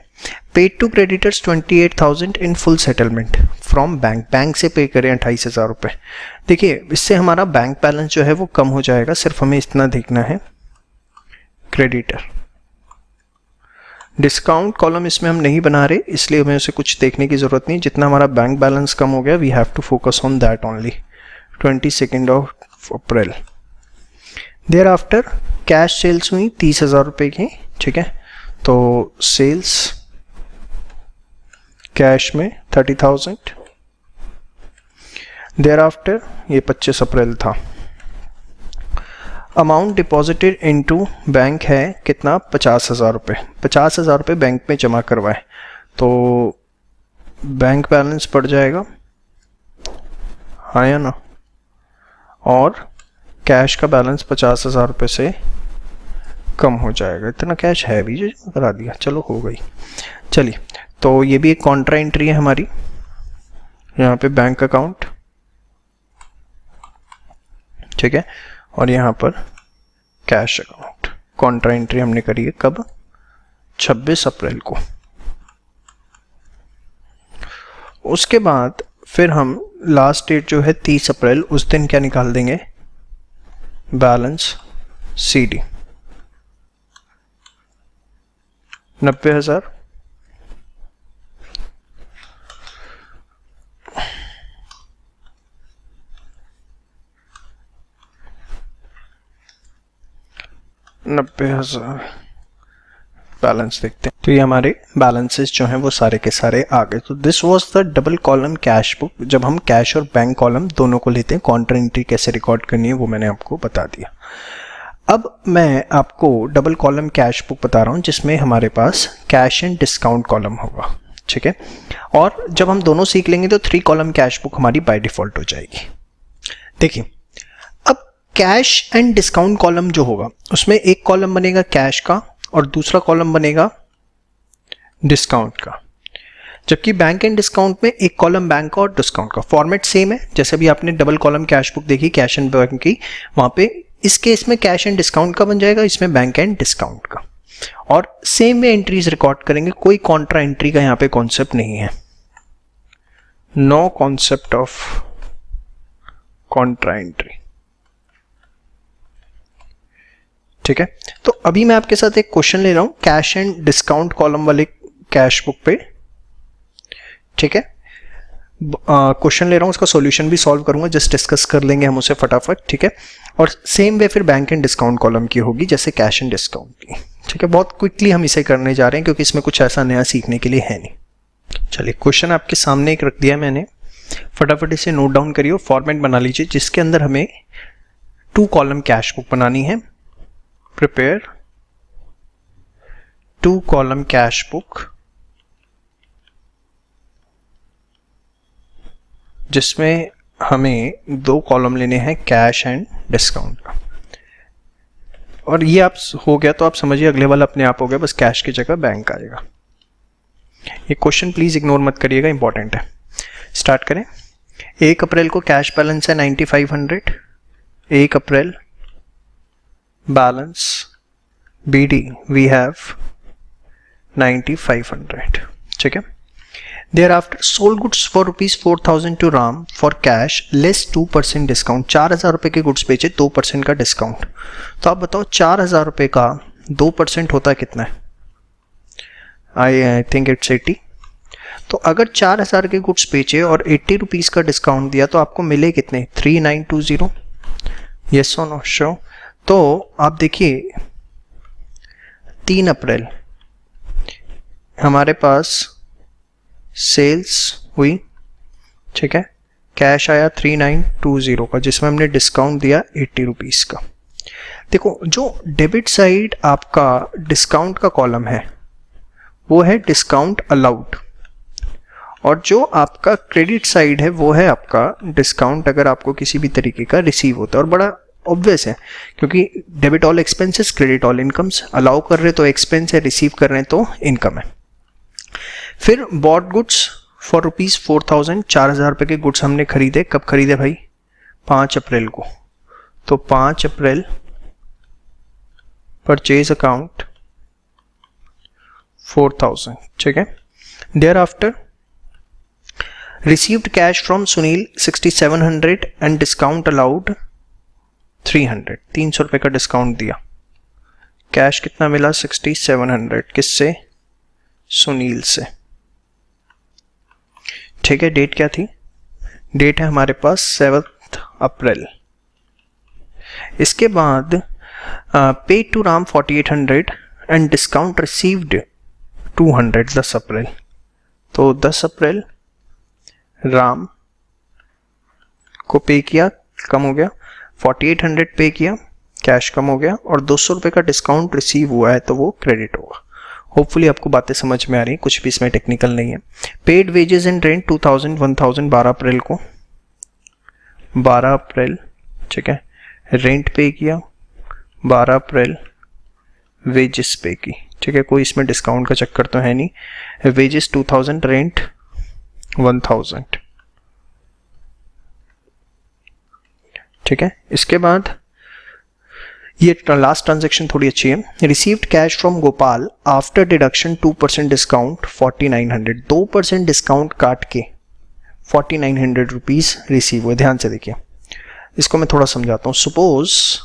Paid to creditors 28,000 in full settlement from bank, bank से पे करें 28,000 रुपये। देखिए इससे हमारा बैंक बैलेंस जो है वो कम हो जाएगा, सिर्फ हमें इतना देखना है क्रेडिटर। डिस्काउंट कॉलम इसमें हम नहीं बना रहे, इसलिए हमें उसे कुछ देखने की ज़रूरत नहीं। जितना हमारा बैंक बैलेंस कम हो गया we have to focus on that only. 22 April. Thereafter cash sales हुई 30,000 रुपये की, ठीक है। तो सेल्स कैश में 30,000। देयर आफ्टर ये 25 अप्रैल था, अमाउंट डिपॉजिटेड इनटू बैंक है कितना, 50,000 रुपये। 50,000 रुपये बैंक में जमा करवाए तो बैंक बैलेंस बढ़ जाएगा, हाँ या ना, और कैश का बैलेंस 50,000 रुपये से कम हो जाएगा। इतना कैश है भी जो जमा करा दिया, चलो हो गई। चलिए, तो ये भी एक कॉन्ट्रा एंट्री है हमारी, यहाँ पे बैंक अकाउंट, ठीक है, और यहाँ पर कैश अकाउंट। कॉन्ट्रा एंट्री हमने करी है कब, 26 अप्रैल को। उसके बाद फिर हम लास्ट डेट जो है 30 अप्रैल, उस दिन क्या निकाल देंगे, बैलेंस CD 90,000। बैलेंस देखते हैं, तो ये हमारे बैलेंसेस जो हैं वो सारे के सारे आ गए। तो this was the double column cash book. जब हम कैश और बैंक कॉलम दोनों को लेते हैं, कॉन्ट्रा एंट्री कैसे रिकॉर्ड करनी है वो मैंने आपको बता दिया। अब मैं आपको डबल कॉलम कैश बुक बता रहा हूँ जिसमें हमारे पास कैश एंड डिस्काउंट कॉलम होगा, ठीक है। और जब हम दोनों सीख लेंगे तो 3 कॉलम कैश बुक हमारी बाय डिफॉल्ट हो जाएगी। देखिए, अब कैश एंड डिस्काउंट कॉलम जो होगा उसमें एक कॉलम बनेगा कैश का और दूसरा कॉलम बनेगा डिस्काउंट का, जबकि बैंक एंड डिस्काउंट में एक कॉलम बैंक का और डिस्काउंट का। फॉर्मेट सेम है, जैसे भी आपने डबल कॉलम कैश बुक देखी कैश एंड बैंक की, वहां पे इस केस में कैश एंड डिस्काउंट का बन जाएगा, इसमें बैंक एंड डिस्काउंट का। और सेम में एंट्रीज रिकॉर्ड करेंगे, कोई कॉन्ट्रा एंट्री का यहाँ पे कॉन्सेप्ट नहीं है, no concept of contra entry, ठीक है। तो अभी मैं आपके साथ एक क्वेश्चन ले रहा हूं कैश एंड डिस्काउंट कॉलम वाले कैश बुक पे, ठीक है। क्वेश्चन ले रहा हूं, उसका सॉल्यूशन भी सॉल्व करूंगा, जस्ट डिस्कस कर लेंगे हम उसे फटाफट, ठीक है। और सेम वे फिर बैंक एंड डिस्काउंट कॉलम की होगी जैसे कैश एंड डिस्काउंट की, ठीक है। बहुत क्विकली हम इसे करने जा रहे हैं क्योंकि इसमें कुछ ऐसा नया सीखने के लिए है नहीं। चलिए, क्वेश्चन आपके सामने एक रख दिया मैंने, फटाफट इसे नोट डाउन करिए और फॉर्मेट बना लीजिए जिसके अंदर हमें 2 कॉलम कैश बुक बनानी है। प्रिपेयर 2 कॉलम कैश बुक जिसमें हमें 2 कॉलम लेने हैं कैश एंड डिस्काउंट का। और ये आप हो गया तो आप समझिए अगले वाला अपने आप हो गया, बस कैश की जगह बैंक आएगा। ये क्वेश्चन प्लीज इग्नोर मत करिएगा, इंपॉर्टेंट है। स्टार्ट करें। 1 अप्रैल को कैश बैलेंस है 9500। 1 अप्रैल बैलेंस BD वी हैव 9500, ठीक है। Thereafter sold goods for ₹4,000 to Ram for cash less 2% discount. 4,000 रुपए के गुड्स बेचे, 2% का डिस्काउंट। तो आप बताओ 4,000 रुपए का 2% होता है कितना है? I think it's 80। तो अगर 4,000 के गुड्स बेचे और 80 रुपीज़ का डिस्काउंट दिया तो आपको मिले कितने? 3920। यस और नो? शो। तो आप देखिए 3 अप्रैल हमारे पास सेल्स हुई, ठीक है। कैश आया 3920 का जिसमें हमने डिस्काउंट दिया 80 रुपीज़ का। देखो, जो डेबिट साइड आपका डिस्काउंट का कॉलम है वो है डिस्काउंट अलाउड, और जो आपका क्रेडिट साइड है वो है आपका डिस्काउंट अगर आपको किसी भी तरीके का रिसीव होता है। और बड़ा ऑब्वियस है क्योंकि debit all expenses credit all incomes, allow कर रहे तो एक्सपेंस है, रिसीव कर रहे हैं तो इनकम है। फिर बॉट गुड्स फॉर ₹4,000। 4,000 रुपये के गुड्स हमने खरीदे। कब खरीदे भाई? 5 अप्रैल को। तो 5 अप्रैल परचेज अकाउंट 4,000, ठीक है। There after received cash from Sunil 6,700 and discount allowed 300। 300 रुपये का डिस्काउंट दिया। कैश कितना मिला? 6,700। किससे? सुनील से, ठीक है। डेट क्या थी? डेट है हमारे पास 7 अप्रैल। इसके बाद paid to Ram 4,800 and discount received 200 10 April. तो 10 अप्रैल राम को पे किया, कम हो गया, 4,800 पे किया, कैश कम हो गया, और 200 रुपये का डिस्काउंट रिसीव हुआ है तो वो क्रेडिट होगा। होपफुली आपको बातें समझ में आ रही हैं, कुछ भी इसमें टेक्निकल नहीं है। पेड वेजेस एंड रेंट 2000 1000 12 अप्रैल को, 12 अप्रैल, ठीक है। रेंट पे किया 12 अप्रैल, वेजेस पे की, ठीक है। कोई इसमें डिस्काउंट का चक्कर तो है नहीं। वेजेस 2000, रेंट 1000, ठीक है। इसके बाद ये लास्ट ट्रांजैक्शन थोड़ी अच्छी है। Received cash from Gopal after deduction 2% discount 4900, 2% discount काट के 4900 रुपीज रिसीव हुए। ध्यान से देखिए, इसको मैं थोड़ा समझाता हूं। Suppose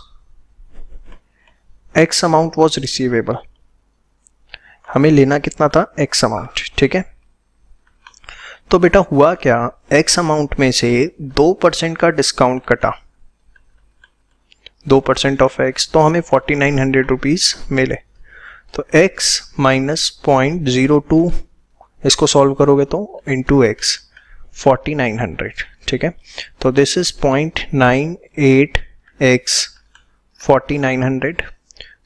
x amount was receivable, हमें लेना कितना था, एक्स अमाउंट, ठीक है। तो बेटा हुआ क्या, एक्स अमाउंट में से 2% का डिस्काउंट कटा, 2% ऑफ एक्स, तो हमें 4900 रुपीज मिले। तो x माइनस 0.02, इसको सॉल्व करोगे तो इंटू एक्स 4900, ठीक है। तो दिस इज 0.98x 4900,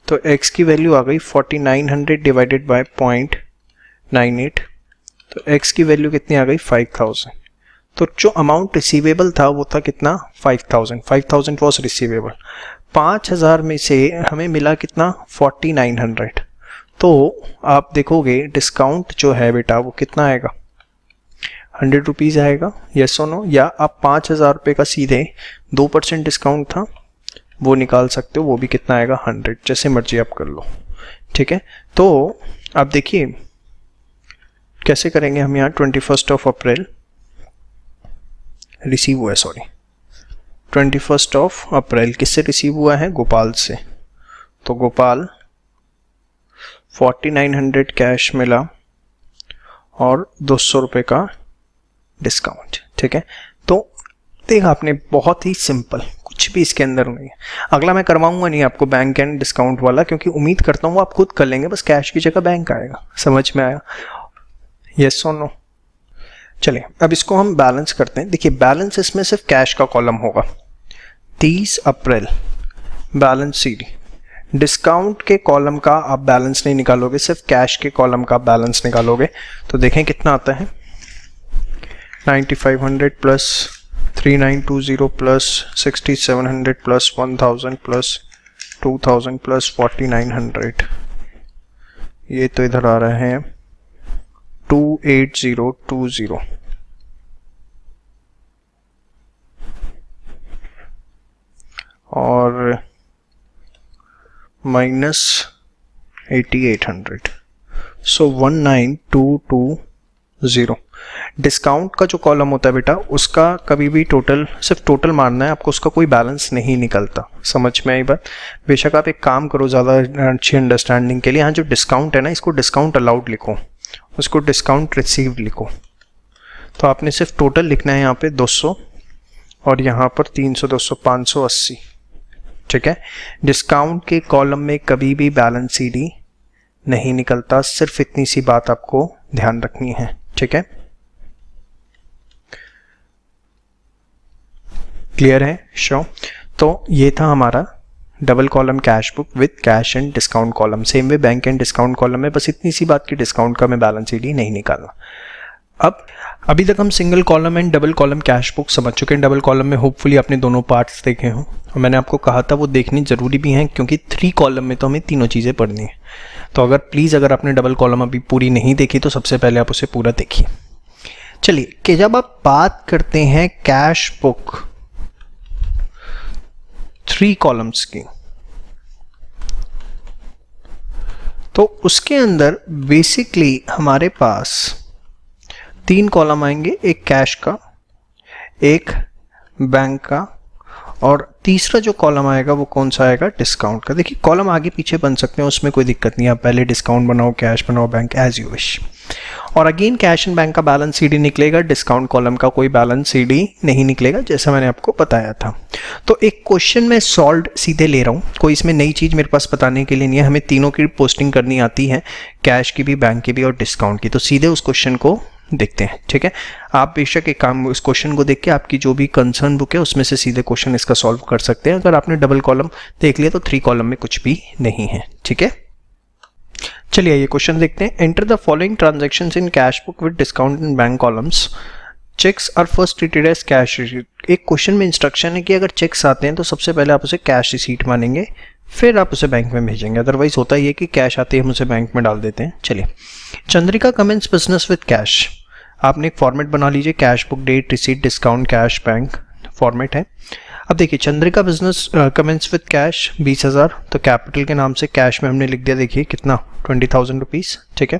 तो x की वैल्यू आ गई 4900 डिवाइडेड बाय 0.98, तो x की वैल्यू कितनी आ गई 5000। तो जो अमाउंट रिसीवेबल था वो था कितना, 5000, 5000 वॉज रिसीवेबल। 5000 में से हमें मिला कितना, 4900। तो आप देखोगे डिस्काउंट जो है बेटा वो कितना आएगा, 100 रुपीज़ आएगा, यस और नो। या आप 5000 रुपये का सीधे 2% डिस्काउंट था वो निकाल सकते हो, वो भी कितना आएगा, 100, जैसे मर्जी आप कर लो, ठीक है। तो आप देखिए कैसे करेंगे हम यहाँ। 21 ऑफ अप्रैल रिसीव हुआ है, सॉरी 21 ऑफ अप्रैल किससे रिसीव हुआ है, गोपाल से। तो गोपाल 4900 कैश मिला और 200 रुपये का डिस्काउंट, ठीक है। तो देखा आपने, बहुत ही सिंपल, कुछ भी इसके अंदर नहीं है। अगला मैं करवाऊंगा नहीं आपको बैंक एंड डिस्काउंट वाला, क्योंकि उम्मीद करता हूँ आप खुद कर लेंगे, बस कैश की जगह बैंक आएगा। समझ में आया, यस और नो। चलिए अब इसको हम बैलेंस करते हैं। देखिए बैलेंस इसमें सिर्फ कैश का कॉलम होगा। 30 अप्रैल बैलेंस सीडी, डिस्काउंट के कॉलम का आप बैलेंस नहीं निकालोगे, सिर्फ कैश के कॉलम का बैलेंस निकालोगे। तो देखें कितना आता है, 9500 plus 3920 plus 6700 plus 1000 plus 2000 plus 4900, ये तो इधर आ रहे हैं 28020 और माइनस 8800, सो 19220। डिस्काउंट का जो कॉलम होता है बेटा उसका कभी भी टोटल, सिर्फ टोटल मारना है आपको, उसका कोई बैलेंस नहीं निकलता। समझ में आई बात। बेशक आप एक काम करो ज़्यादा अच्छी अंडरस्टैंडिंग के लिए, यहाँ जो डिस्काउंट है ना, इसको डिस्काउंट अलाउड लिखो, उसको डिस्काउंट रिसीव्ड लिखो। तो आपने सिर्फ टोटल लिखना है यहाँ पे 200 और यहाँ पर 300 200 580, ठीक है। डिस्काउंट के कॉलम में कभी भी बैलेंस सीडी नहीं निकलता, सिर्फ इतनी सी बात आपको ध्यान रखनी है, ठीक है। क्लियर है, श्योर। तो ये था हमारा double column cash book with cash and discount column. Same way bank and discount column में बस इतनी सी बात की डिस्काउंट का मैं बैलेंस सीडी नहीं निकालना। अब अभी तक हम single column and double column cash book समझ चुके हैं। डबल कॉलम में होपफुली आपने दोनों पार्ट्स देखे हों, और मैंने आपको कहा था वो देखनी जरूरी भी हैं, क्योंकि 3 कॉलम में तो हमें तीनों चीज़ें पढ़नी है। तो अगर प्लीज़ अगर आपने डबल कॉलम अभी पूरी नहीं देखी तो सबसे पहले आप उसे पूरा देखिए। चलिए कि जब आप बात करते हैं कैश बुक 3 कॉलम्स की, तो उसके अंदर बेसिकली हमारे पास 3 कॉलम आएंगे, एक कैश का, एक बैंक का, और तीसरा जो कॉलम आएगा वो कौन सा आएगा, डिस्काउंट का। देखिए कॉलम आगे पीछे बन सकते हैं, उसमें कोई दिक्कत नहीं है, आप पहले डिस्काउंट बनाओ, कैश बनाओ, बैंक, एज यू विश। और अगेन कैश एंड बैंक का बैलेंस सीडी निकलेगा, डिस्काउंट कॉलम का कोई बैलेंस सीडी नहीं निकलेगा, जैसा मैंने आपको बताया था। तो एक क्वेश्चन मैं सॉल्व सीधे ले रहा हूँ, कोई इसमें नई चीज़ मेरे पास बताने के लिए नहीं है। हमें तीनों की पोस्टिंग करनी आती है, कैश की भी, बैंक की भी और डिस्काउंट की। तो सीधे उस क्वेश्चन को देखते हैं, ठीक है। आप बेशक एक काम, इस क्वेश्चन को देख के आपकी जो भी कंसर्न बुक है उसमें से सीधे क्वेश्चन इसका सॉल्व कर सकते हैं। अगर आपने डबल कॉलम देख लिया तो 3 कॉलम में कुछ भी नहीं है, ठीक है। चलिए ये क्वेश्चन देखते हैं। Enter the following transactions in cash book with discount in bank columns. Cheques are first treated as cash receipt. एक क्वेश्चन में इंस्ट्रक्शन है कि अगर चेक्स आते हैं तो सबसे पहले आप उसे कैश रिसीट मानेंगे, फिर आप उसे बैंक में भेजेंगे। अदरवाइज होता ही है कि कैश आते ही हम उसे बैंक में डाल देते हैं। चलिए, Chandrika commences business with cash. आपने एक फॉर्मेट बना लीजिए, cash book, date, receipt, discount, cash, bank format है। अब देखिए, Chandrika business commences with cash 20,000, तो कैपिटल के नाम से कैश में हमने लिख दिया, देखिए कितना 20,000 रुपीज़, ठीक है।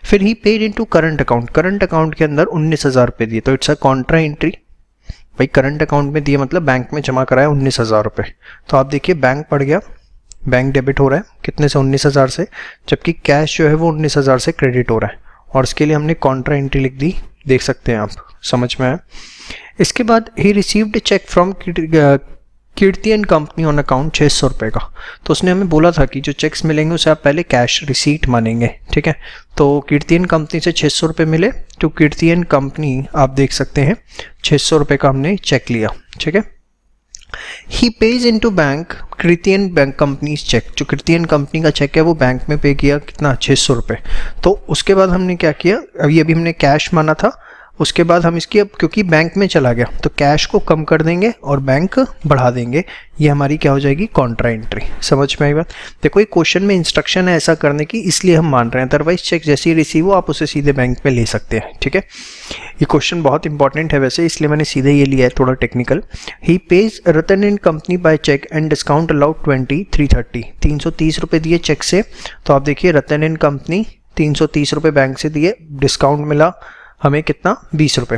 फिर he paid into current account, current account के अंदर 19,000 रुपये दिए, तो इट्स अ कॉन्ट्रा एंट्री। भाई करंट अकाउंट में दिए मतलब बैंक में जमा कराया 19,000 रुपये, तो आप देखिए बैंक पड़ गया, बैंक डेबिट हो रहा है कितने से, 19,000 से, जबकि कैश जो है वो 19,000 से क्रेडिट हो रहा है, और इसके लिए हमने कॉन्ट्रा एंट्री लिख दी, देख सकते हैं आप, समझ में आया। इसके बाद ही received cheque from Kirti and company on account 600 रुपये का, तो उसने हमें बोला था कि जो चेक्स मिलेंगे उसे आप पहले कैश रिसीट मानेंगे, ठीक है। तो कीर्ति एंड कंपनी से 600 रुपये मिले, तो कीर्ति एंड कंपनी आप देख सकते हैं 600 रुपये का हमने चेक लिया, ठीक है। ही pays into bank Kirti and bank company's cheque, जो कीर्ति एंड कंपनी का चेक है वो बैंक में पे किया, कितना 600 रुपये। तो उसके बाद हमने क्या किया, अभी हमने कैश माना था, उसके बाद हम इसकी, अब क्योंकि बैंक में चला गया तो कैश को कम कर देंगे और बैंक बढ़ा देंगे, ये हमारी क्या हो जाएगी, कॉन्ट्रा एंट्री। समझ में आई बात। देखो, एक क्वेश्चन में इंस्ट्रक्शन है ऐसा करने की, इसलिए हम मान रहे हैं, अदरवाइज चेक जैसे ही रिसीव हो आप उसे सीधे बैंक में ले सकते हैं, ठीक है। ये क्वेश्चन बहुत इंपॉर्टेंट है वैसे, इसलिए मैंने सीधे ये लिया है, थोड़ा technical. He pays Ratan and company by cheque and discount allowed 330, 330 रुपये दिए चेक से, तो आप देखिए रतन एंड कंपनी 330 रुपये बैंक से दिए, डिस्काउंट मिला हमें कितना, 20 रुपये।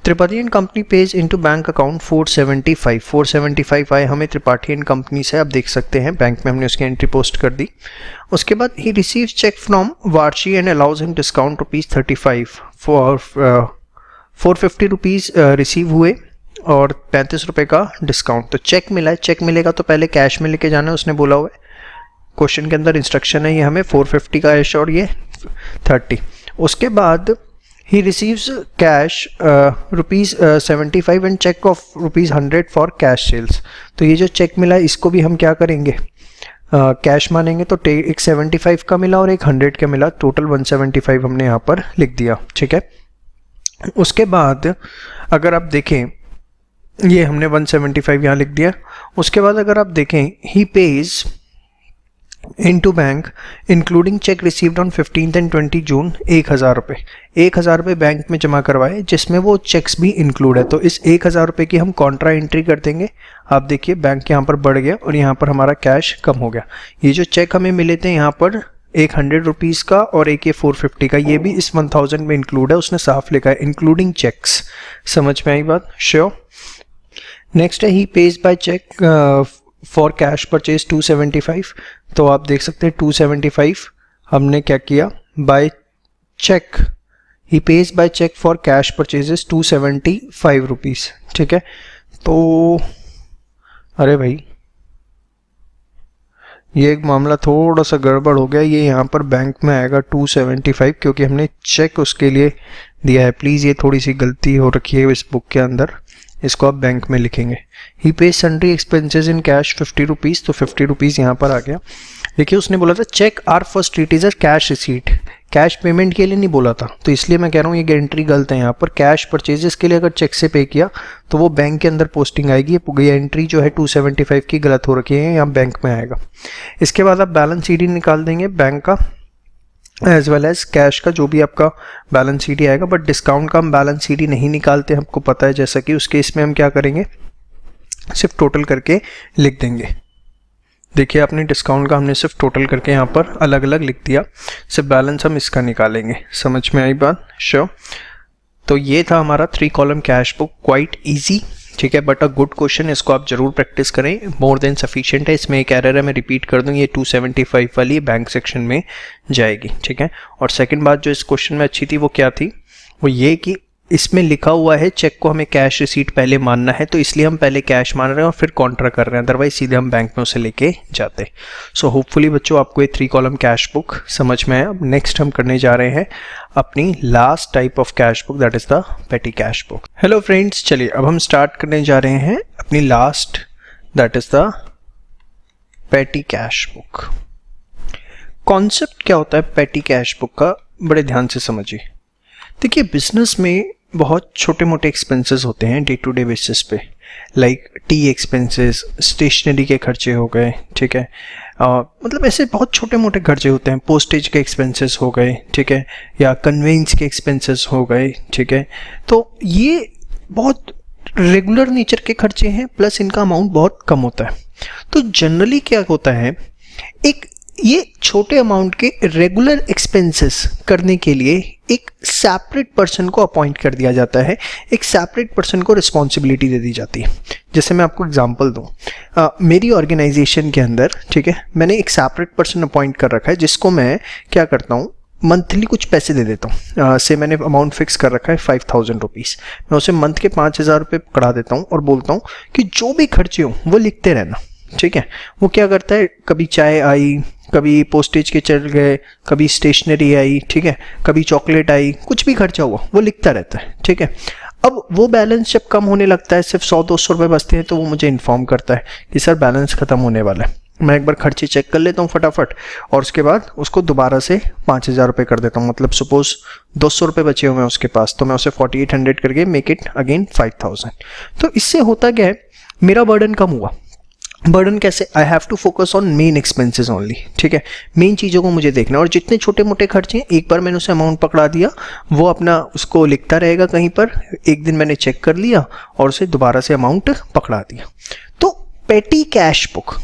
Tripathi and company page into bank account 475 आए हमें त्रिपाठी एंड कंपनी से, आप देख सकते हैं बैंक में हमने उसकी एंट्री पोस्ट कर दी। उसके बाद he receive cheque from Varchi and allows him discount ₹35 for 450 rupees receive हुए और 35 रुपये का डिस्काउंट। तो चेक मिला है, चेक मिलेगा तो पहले कैश में लेके जाना है, उसने बोला हुआ है, क्वेश्चन के अंदर इंस्ट्रक्शन है, ये हमें 450 का है और ये 30। उसके बाद he receives cash ₹75 and check of ₹100 for cash sales। तो ये जो चेक मिला है इसको भी हम क्या करेंगे, कैश मानेंगे, तो एक 75 का मिला और एक 100 का मिला, टोटल 175 हमने यहाँ पर लिख दिया, ठीक है। उसके बाद अगर आप देखें, ये हमने 175 यहाँ लिख दिया। उसके बाद अगर आप देखें, he pays into bank including check received on 15 and 20 जून 1,000 रुपये, 1,000 रुपये बैंक में जमा करवाए जिसमें वो चेक्स भी इंक्लूड है, तो इस 1,000 रुपये की हम कॉन्ट्रा एंट्री कर देंगे। आप देखिए बैंक यहाँ पर बढ़ गया और यहाँ पर हमारा कैश कम हो गया। ये जो चेक हमें मिले थे यहाँ पर एक 100 रुपीज़ का और एक ये 450 का, ये भी इस 1000 में इंक्लूड है, उसने साफ लिखा है इंक्लूडिंग चेक्स। समझ में आई बात, श्योर। नेक्स्ट है ही page by check for cash purchase 275, तो आप देख सकते हैं 275 हमने क्या किया, by cheque, he page by check for cash purchases 275 rupees, ठीक है। तो अरे भाई ये एक मामला थोड़ा सा गड़बड़ हो गया, ये यहाँ पर बैंक में आएगा 275 क्योंकि हमने चेक उसके लिए दिया है। प्लीज़ ये थोड़ी सी गलती हो रखी है इस बुक के अंदर, इसको आप बैंक में लिखेंगे। ही page sundry expenses in cash 50 rupees, तो 50 रुपीज़ यहाँ पर आ गया। देखिए उसने बोला था cheque are first treat as cash receipt, cash payment के लिए नहीं बोला था, तो इसलिए मैं कह रहा हूँ ये एंट्री गलत है। यहाँ पर कैश परचेजेस के लिए अगर चेक से पे किया तो वो बैंक के अंदर पोस्टिंग आएगी, ये एंट्री जो है 275 की गलत हो रखी है, यहाँ बैंक में आएगा। इसके बाद आप बैलेंस शीट निकाल देंगे बैंक का एज वेल एज कैश का, जो भी आपका बैलेंस शीट आएगा, बट डिस्काउंट का हम बैलेंस शीट नहीं निकालते, हमको पता है, जैसा कि उसके इसमें हम क्या करेंगे, सिर्फ टोटल करके लिख देंगे। देखिए आपने डिस्काउंट का हमने सिर्फ टोटल करके यहाँ पर अलग अलग लिख दिया, सिर्फ बैलेंस हम इसका निकालेंगे। समझ में आई बात, श्योर। तो ये था हमारा 3 column cash book, quite easy, ठीक है, बट अ गुड क्वेश्चन, इसको आप जरूर प्रैक्टिस करें, मोर देन सफिशिएंट है। इसमें एक एरर है, मैं रिपीट कर दूं, ये 275 वाली बैंक सेक्शन में जाएगी, ठीक है। और सेकंड बात जो इस क्वेश्चन में अच्छी थी वो क्या थी, वो ये कि इसमें लिखा हुआ है चेक को हमें कैश रिसीट पहले मानना है, तो इसलिए हम पहले कैश मान रहे हैं और फिर कॉन्ट्रा कर रहे हैं, अदरवाइज सीधे हम बैंक में उसे लेके जाते। सो होपफुली बच्चों आपको ये 3 कॉलम कैश बुक समझ में है। अब नेक्स्ट हम करने जा रहे हैं अपनी last type of cash book, that is the पेटी कैश बुक। हेलो फ्रेंड्स, चलिए अब हम स्टार्ट करने जा रहे हैं अपनी लास्ट, दैट इज द पेटी कैश बुक। कॉन्सेप्ट क्या होता है पेटी कैश बुक का, बड़े ध्यान से समझिए। देखिए बिजनेस में बहुत छोटे मोटे एक्सपेंसेस होते हैं डे टू डे बेसिस पे, लाइक टी एक्सपेंसेस, स्टेशनरी के खर्चे हो गए, ठीक है, मतलब ऐसे बहुत छोटे मोटे खर्चे होते हैं, पोस्टेज के एक्सपेंसेस हो गए, ठीक है, या कन्वेंस के एक्सपेंसेस हो गए, ठीक है। तो ये बहुत रेगुलर नेचर के खर्चे हैं, प्लस इनका अमाउंट बहुत कम होता है। तो जनरली क्या होता है, एक ये छोटे अमाउंट के रेगुलर एक्सपेंसेस करने के लिए एक सेपरेट पर्सन को अपॉइंट कर दिया जाता है, एक सेपरेट पर्सन को रिस्पॉन्सिबिलिटी दे दी जाती है। जैसे मैं आपको एग्जांपल दूं, मेरी ऑर्गेनाइजेशन के अंदर, ठीक है, मैंने एक सेपरेट पर्सन अपॉइंट कर रखा है जिसको मैं क्या करता हूँ, मंथली कुछ पैसे दे देता हूँ। से मैंने अमाउंट फिक्स कर रखा है 5000 रुपीज़, मैं उसे मंथ के 5000 रुपये पकड़ा देता हूँ और बोलता हूँ कि जो भी खर्चे हों वो लिखते रहना, ठीक है। वो क्या करता है, कभी चाय आई, कभी पोस्टेज के चल गए, कभी स्टेशनरी आई, ठीक है, कभी चॉकलेट आई, कुछ भी खर्चा हुआ वो लिखता रहता है, ठीक है। अब वो बैलेंस जब कम होने लगता है, सिर्फ 100-200 रुपये बचते हैं, तो वो मुझे इन्फॉर्म करता है कि सर बैलेंस ख़त्म होने वाला है। मैं एक बार खर्चे चेक कर लेता हूँ फटाफट और उसके बाद उसको दोबारा से 5000 रुपये कर देता हूँ। मतलब सपोज 200 रुपये बचे हुए हैं उसके पास, तो मैं उसे 4800 करके मेक इट अगेन 5000। तो इससे होता क्या है, मेरा बर्डन कम हुआ। बर्डन कैसे, I have to focus on main expenses only, ठीक है, मेन चीज़ों को मुझे देखना, और जितने छोटे मोटे खर्चे हैं एक बार मैंने उसे अमाउंट पकड़ा दिया, वो अपना उसको लिखता रहेगा कहीं पर। एक दिन मैंने चेक कर लिया और उसे दोबारा से अमाउंट पकड़ा दिया। तो पेटी कैश बुक,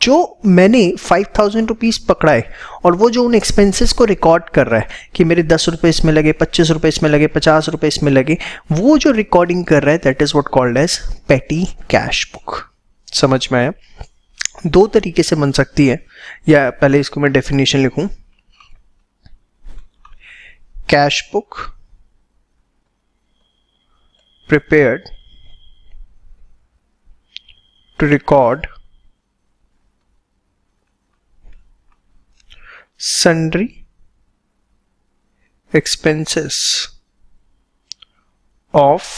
जो मैंने 5000 रुपीज़ पकड़ाए और वो जो उन एक्सपेंसेस को रिकॉर्ड कर रहा है कि मेरे 10 रुपये इसमें लगे, 25 रुपये इसमें लगे, 50 रुपये इसमें लगे, वो जो रिकॉर्डिंग कर रहा है, that is what called as petty cash book. समझ में आया? 2 तरीके से बन सकती है, या पहले इसको मैं डेफिनेशन लिखूं। Cash book prepared to record sundry expenses of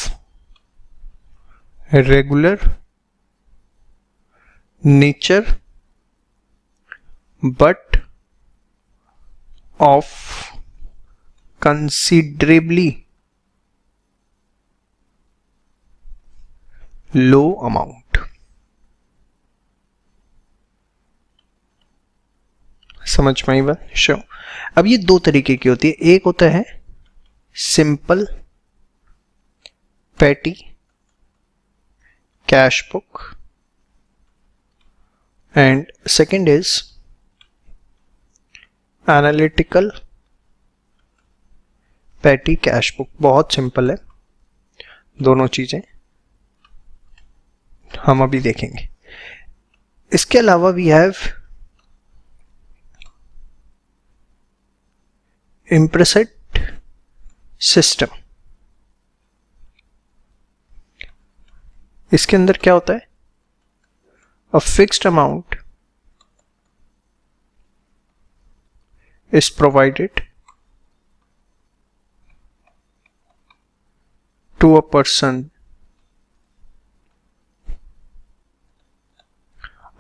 regular nature but of considerably low amount। समझ में आई बात? श्योर। अब ये 2 तरीके की होती है, एक होता है सिंपल पेटी cash book and second is analytical पेटी कैश बुक। बहुत सिंपल है दोनों चीजें, हम अभी देखेंगे। इसके अलावा वी हैव इम्प्रेसेट सिस्टम। इसके अंदर क्या होता है, a fixed amount is provided to a person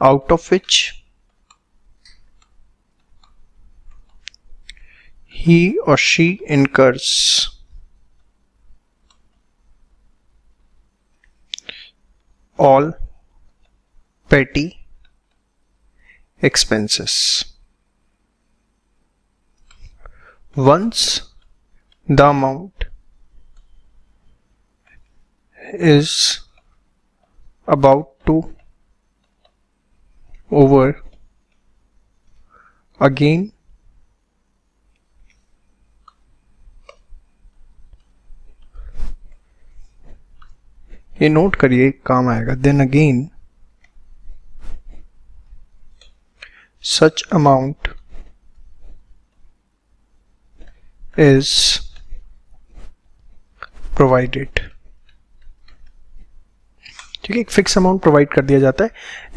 out of which he or she incurs all petty expenses. Once the amount is about to over again ये नोट करिए, काम आएगा। then again such amount is provided. ठीक है, एक fix amount provide कर दिया जाता है,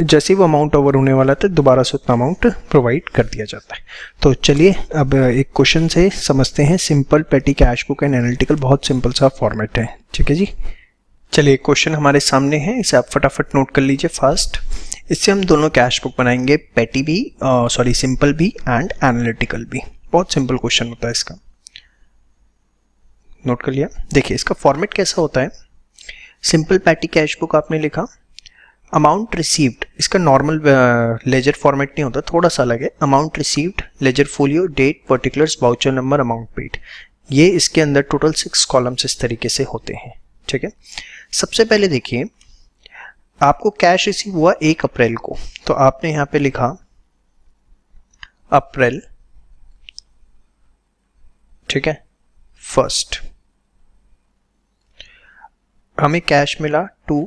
जैसे ही वो अमाउंट ओवर होने वाला था दोबारा से उतना अमाउंट प्रोवाइड कर दिया जाता है। तो चलिए अब एक क्वेश्चन से समझते हैं सिंपल पेटी कैश बुक एंड एनालिटिकल, बहुत सिंपल सा फॉर्मेट है। ठीक है जी, चलिए क्वेश्चन हमारे सामने है, इसे आप फटाफट नोट कर लीजिए फास्ट। इससे हम दोनों कैश बुक बनाएंगे, पेटी भी सिंपल भी एंड एनालिटिकल भी। बहुत सिंपल क्वेश्चन होता है इसका, नोट कर लिया। देखिए इसका फॉर्मेट कैसा होता है, सिंपल पैटी कैश बुक आपने लिखा, अमाउंट रिसीव्ड, इसका नॉर्मल लेजर फॉर्मेट नहीं होता, थोड़ा सा अलग है। Amount received, ledger folio, date, particulars, voucher number, amount paid, ये इसके अंदर टोटल 6 कॉलम्स इस तरीके से होते हैं। ठीक है, सबसे पहले देखिए आपको कैश रिसीव हुआ 1 अप्रैल को, तो आपने यहां पे लिखा अप्रैल, ठीक है, फर्स्ट। हमें कैश मिला 2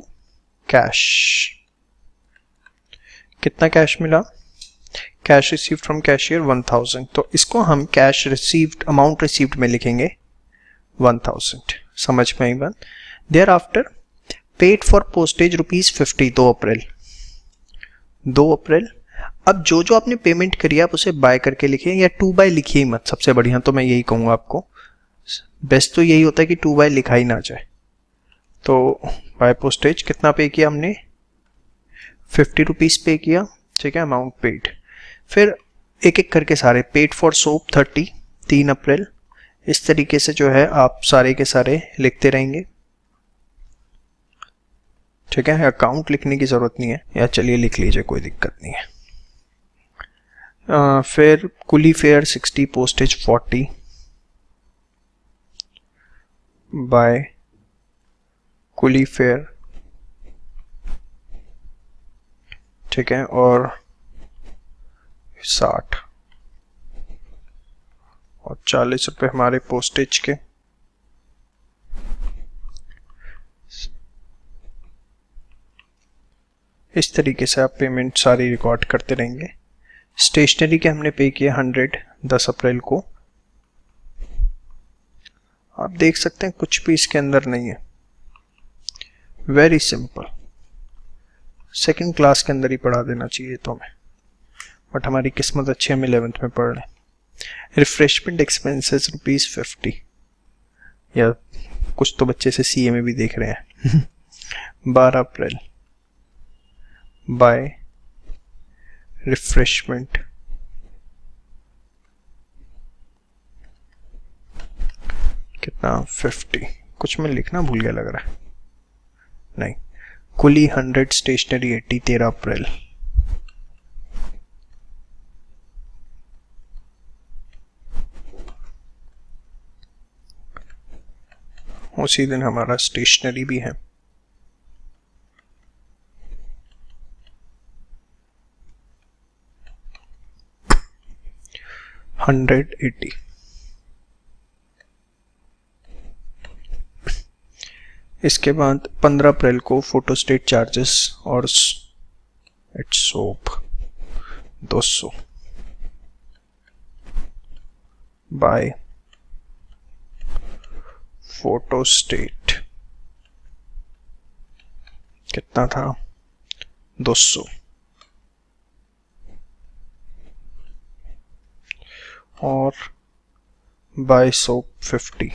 कैश, कितना कैश मिला, कैश रिसीव्ड फ्रॉम कैशियर 1000, तो इसको हम कैश रिसीव्ड अमाउंट रिसीव्ड में लिखेंगे 1000, समझ में आई बात। There after paid for postage ₹50, 2 April, 2 April. अब जो जो आपने पेमेंट करी आप उसे बाय करके लिखिए, या 2 बाय लिखिए ही मत, सबसे बढ़िया तो मैं यही कहूँगा आपको, बेस्ट तो यही होता है कि 2 बाय लिखा ही ना जाए। तो बाय पोस्टेज कितना पे किया हमने, ₹50 पे किया, ठीक है, अमाउंट पेड। फिर एक एक करके सारे, पेड फॉर सोप 30, 3 अप्रैल, इस तरीके से जो है आप सारे के सारे लिखते रहेंगे। ठीक है, अकाउंट लिखने की जरूरत नहीं है, या चलिए लिख लीजिए, कोई दिक्कत नहीं है। फिर कुली फेयर 60, पोस्टेज 40, बाय कुली फेयर, ठीक है, और 60 और 40 रुपए हमारे पोस्टेज के। इस तरीके से आप पेमेंट सारी रिकॉर्ड करते रहेंगे। स्टेशनरी के हमने पे किए 100, 10 अप्रैल को। आप देख सकते हैं कुछ भी इसके अंदर नहीं है, वेरी सिंपल, सेकंड क्लास के अंदर ही पढ़ा देना चाहिए तो हमें, बट हमारी किस्मत अच्छी, हम 11th में पढ़ रहे हैं। रिफ्रेशमेंट एक्सपेंसेस ₹50, या कुछ तो बच्चे से सीए में भी देख रहे हैं 12 अप्रैल, बाय रिफ्रेशमेंट, कितना 50, कुछ मैं लिखना भूल गया लग रहा है, नहीं, कुली 100, स्टेशनरी 80, 13 अप्रैल। उसी दिन हमारा स्टेशनरी भी है। $180। इसके बाद 15 अप्रैल को फोटोस्टेट चार्जेस और इट्स सोप 200, बाय फोटोस्टेट, कितना था, 200, और बाय सोप 50।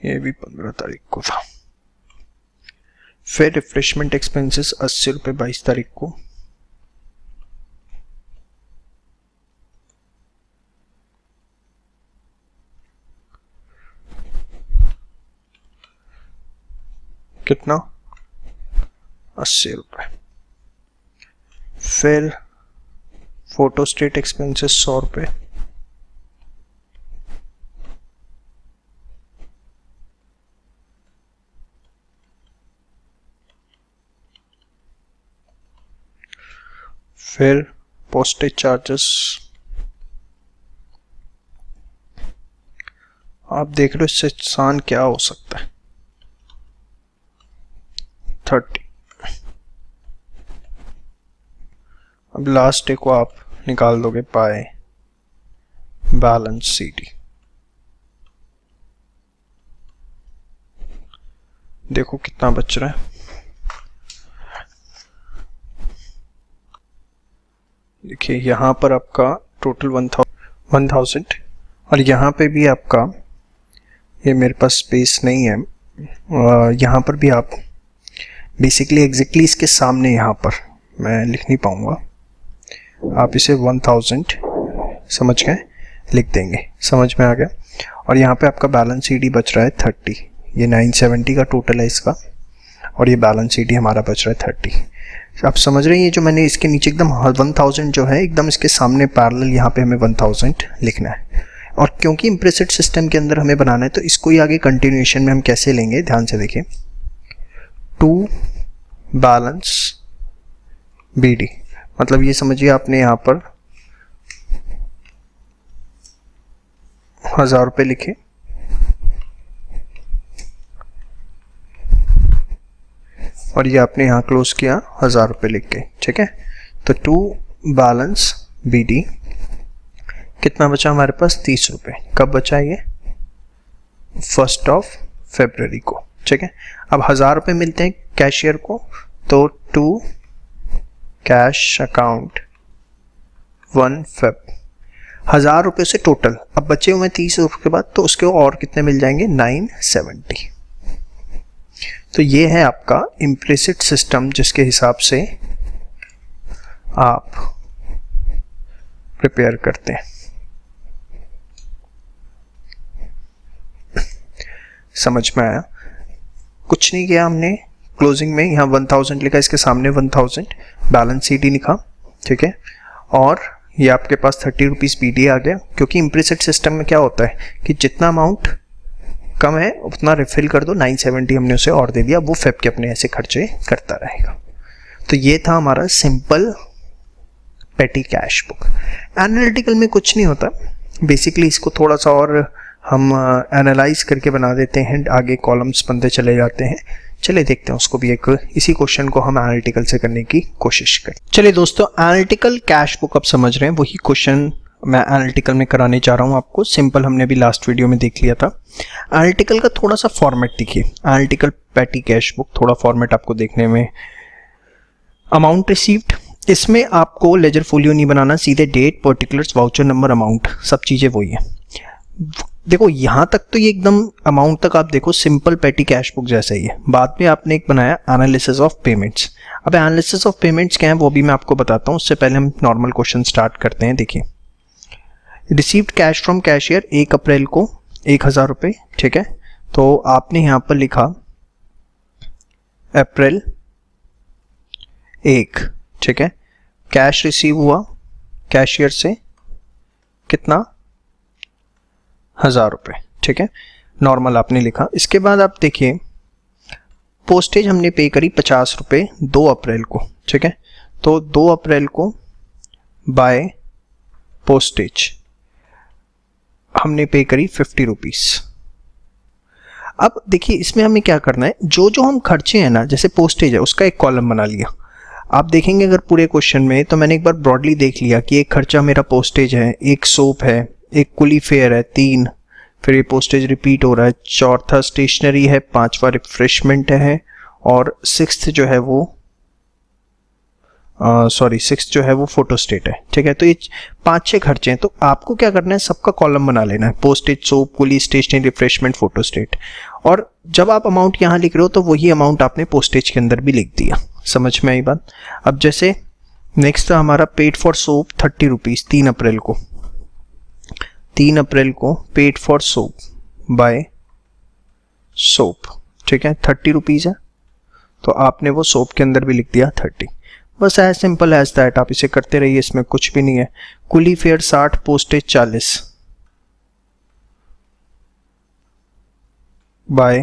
ये भी 15 तारीख को था। फिर रिफ्रेशमेंट एक्सपेंसेस 80 रुपये 22 तारीख को। कितना, 80 रुपये। फिर फोटोस्टेट एक्सपेंसेस 100 रुपये। फिर पोस्टेज चार्जेस, आप देख रहे हो इससे आसान क्या हो सकता है, 30। अब लास्ट डे को आप निकाल दोगे बाय बैलेंस शीट। देखो कितना बच रहा है। देखिए यहाँ पर आपका टोटल 1000 और यहाँ पे भी आपका, ये मेरे पास स्पेस नहीं है, यहाँ पर भी आप बेसिकली एग्जैक्टली इसके सामने यहाँ पर मैं लिख नहीं पाऊँगा, आप इसे 1000 समझ गए लिख देंगे, समझ में आ गया। और यहाँ पे आपका बैलेंस शीट बच रहा है 30, ये 970 का टोटल है इसका, और ये बैलेंस शीट हमारा बच रहा है 30। आप समझ रहे हैं, ये जो मैंने इसके नीचे एकदम 1000 जो है एकदम इसके सामने पैरेलल यहाँ पे हमें 1000 लिखना है। और क्योंकि इम्प्लिसिट सिस्टम के अंदर हमें बनाना है तो इसको ही आगे कंटिन्यूएशन में हम कैसे लेंगे, ध्यान से देखिए। टू बैलेंस BD, मतलब ये समझिए आपने यहाँ पर 1000 रुपये लिखे और ये आपने यहाँ क्लोज किया 1000 रुपये लिख के, ठीक है। तो टू बैलेंस BD कितना बचा हमारे पास, 30 रुपये। कब बचा ये, 1 फरवरी को, ठीक है। अब 1000 रुपये मिलते हैं कैशियर को, तो टू कैश अकाउंट 1 Feb, 1000 रुपये से टोटल अब बचे हुए 30 रुपये के बाद, तो उसके और कितने मिल जाएंगे, 970। तो ये है आपका इम्प्लिसिट सिस्टम जिसके हिसाब से आप प्रिपेयर करते हैं। समझ में आया? कुछ नहीं किया हमने, क्लोजिंग में यहाँ 1000 लिखा, इसके सामने 1000 बैलेंस शीट लिखा, ठीक है। और ये आपके पास 30 रुपीज़ BD आ गया, क्योंकि इम्प्लिसिट सिस्टम में क्या होता है कि जितना अमाउंट कम है उतना रिफिल कर दो, 970 हमने उसे और दे दिया, वो फेब के अपने ऐसे खर्चे करता रहेगा। तो ये था हमारा सिंपल पेटी कैश बुक। एनालिटिकल में कुछ नहीं होता, बेसिकली इसको थोड़ा सा और हम एनालाइज करके बना देते हैं, आगे कॉलम्स बनते चले जाते हैं। चलिए देखते हैं उसको भी, एक इसी क्वेश्चन को हम एनालिटिकल से करने की कोशिश करें। चलिए दोस्तों, एनालिटिकल कैश बुक आप समझ रहे हैं, वही क्वेश्चन मैं एनालिटिकल में कराने जा रहा हूँ आपको। सिंपल हमने भी लास्ट वीडियो में देख लिया था। एनालिटिकल का थोड़ा सा फॉर्मेट देखिए, एनालिटिकल पेटी कैश बुक, थोड़ा फॉर्मेट आपको देखने में। अमाउंट रिसीव्ड, इसमें आपको लेजर फोलियो नहीं बनाना, सीधे date, particulars, voucher number, amount, सब चीज़ें वही है। देखो यहाँ तक तो ये एकदम अमाउंट तक आप देखो सिंपल पेटी कैश बुक जैसा ही है। बाद में आपने एक बनाया एनालिसिस ऑफ पेमेंट्स। अब एनालिसिस ऑफ पेमेंट्स क्या है वो भी मैं आपको बताता हूँ, उससे पहले हम नॉर्मल क्वेश्चन स्टार्ट करते हैं। देखिए, रिसीव्ड कैश फ्रॉम कैशियर 1 अप्रैल को 1000 रुपये, ठीक है। तो आपने यहाँ पर लिखा अप्रैल 1, ठीक है। कैश रिसीव हुआ कैशियर से कितना, 1000 रुपये, ठीक है। नॉर्मल आपने लिखा। इसके बाद आप देखिए, पोस्टेज हमने पे करी 50 रुपये 2 अप्रैल को, ठीक है। तो 2 अप्रैल को बाय पोस्टेज हमने पे करी 50 रुपीज़। अब देखिए इसमें हमें क्या करना है, जो जो हम खर्चे हैं ना, जैसे पोस्टेज है उसका एक कॉलम बना लिया। आप देखेंगे अगर पूरे क्वेश्चन में, तो मैंने एक बार ब्रॉडली देख लिया कि एक खर्चा मेरा पोस्टेज है, एक सोप है, एक कुली फेयर है 3, फिर ये पोस्टेज रिपीट हो रहा है, चौथा स्टेशनरी है, 5वां रिफ्रेशमेंट है, और 6th जो है वो 6th जो है वो फोटोस्टेट है, ठीक है। तो ये 5-6 खर्चे हैं, तो आपको क्या करना है, सबका कॉलम बना लेना है, पोस्टेज, सोप, कुली, स्टेशनरी, रिफ्रेशमेंट, फोटोस्टेट। और जब आप अमाउंट यहाँ लिख रहे हो तो वही अमाउंट आपने पोस्टेज के अंदर भी लिख दिया। समझ में आई बात? अब जैसे नेक्स्ट था हमारा paid for soap 30 rupees 3 April को, 3 अप्रैल को paid for soap by soap, ठीक है, 30 रुपीज़ है, तो आपने वो सोप के अंदर भी लिख दिया 30। बस एज सिंपल एज दैट, आप इसे करते रहिए, इसमें कुछ भी नहीं है। कुली फेयर 60, पोस्टेज 40 बाय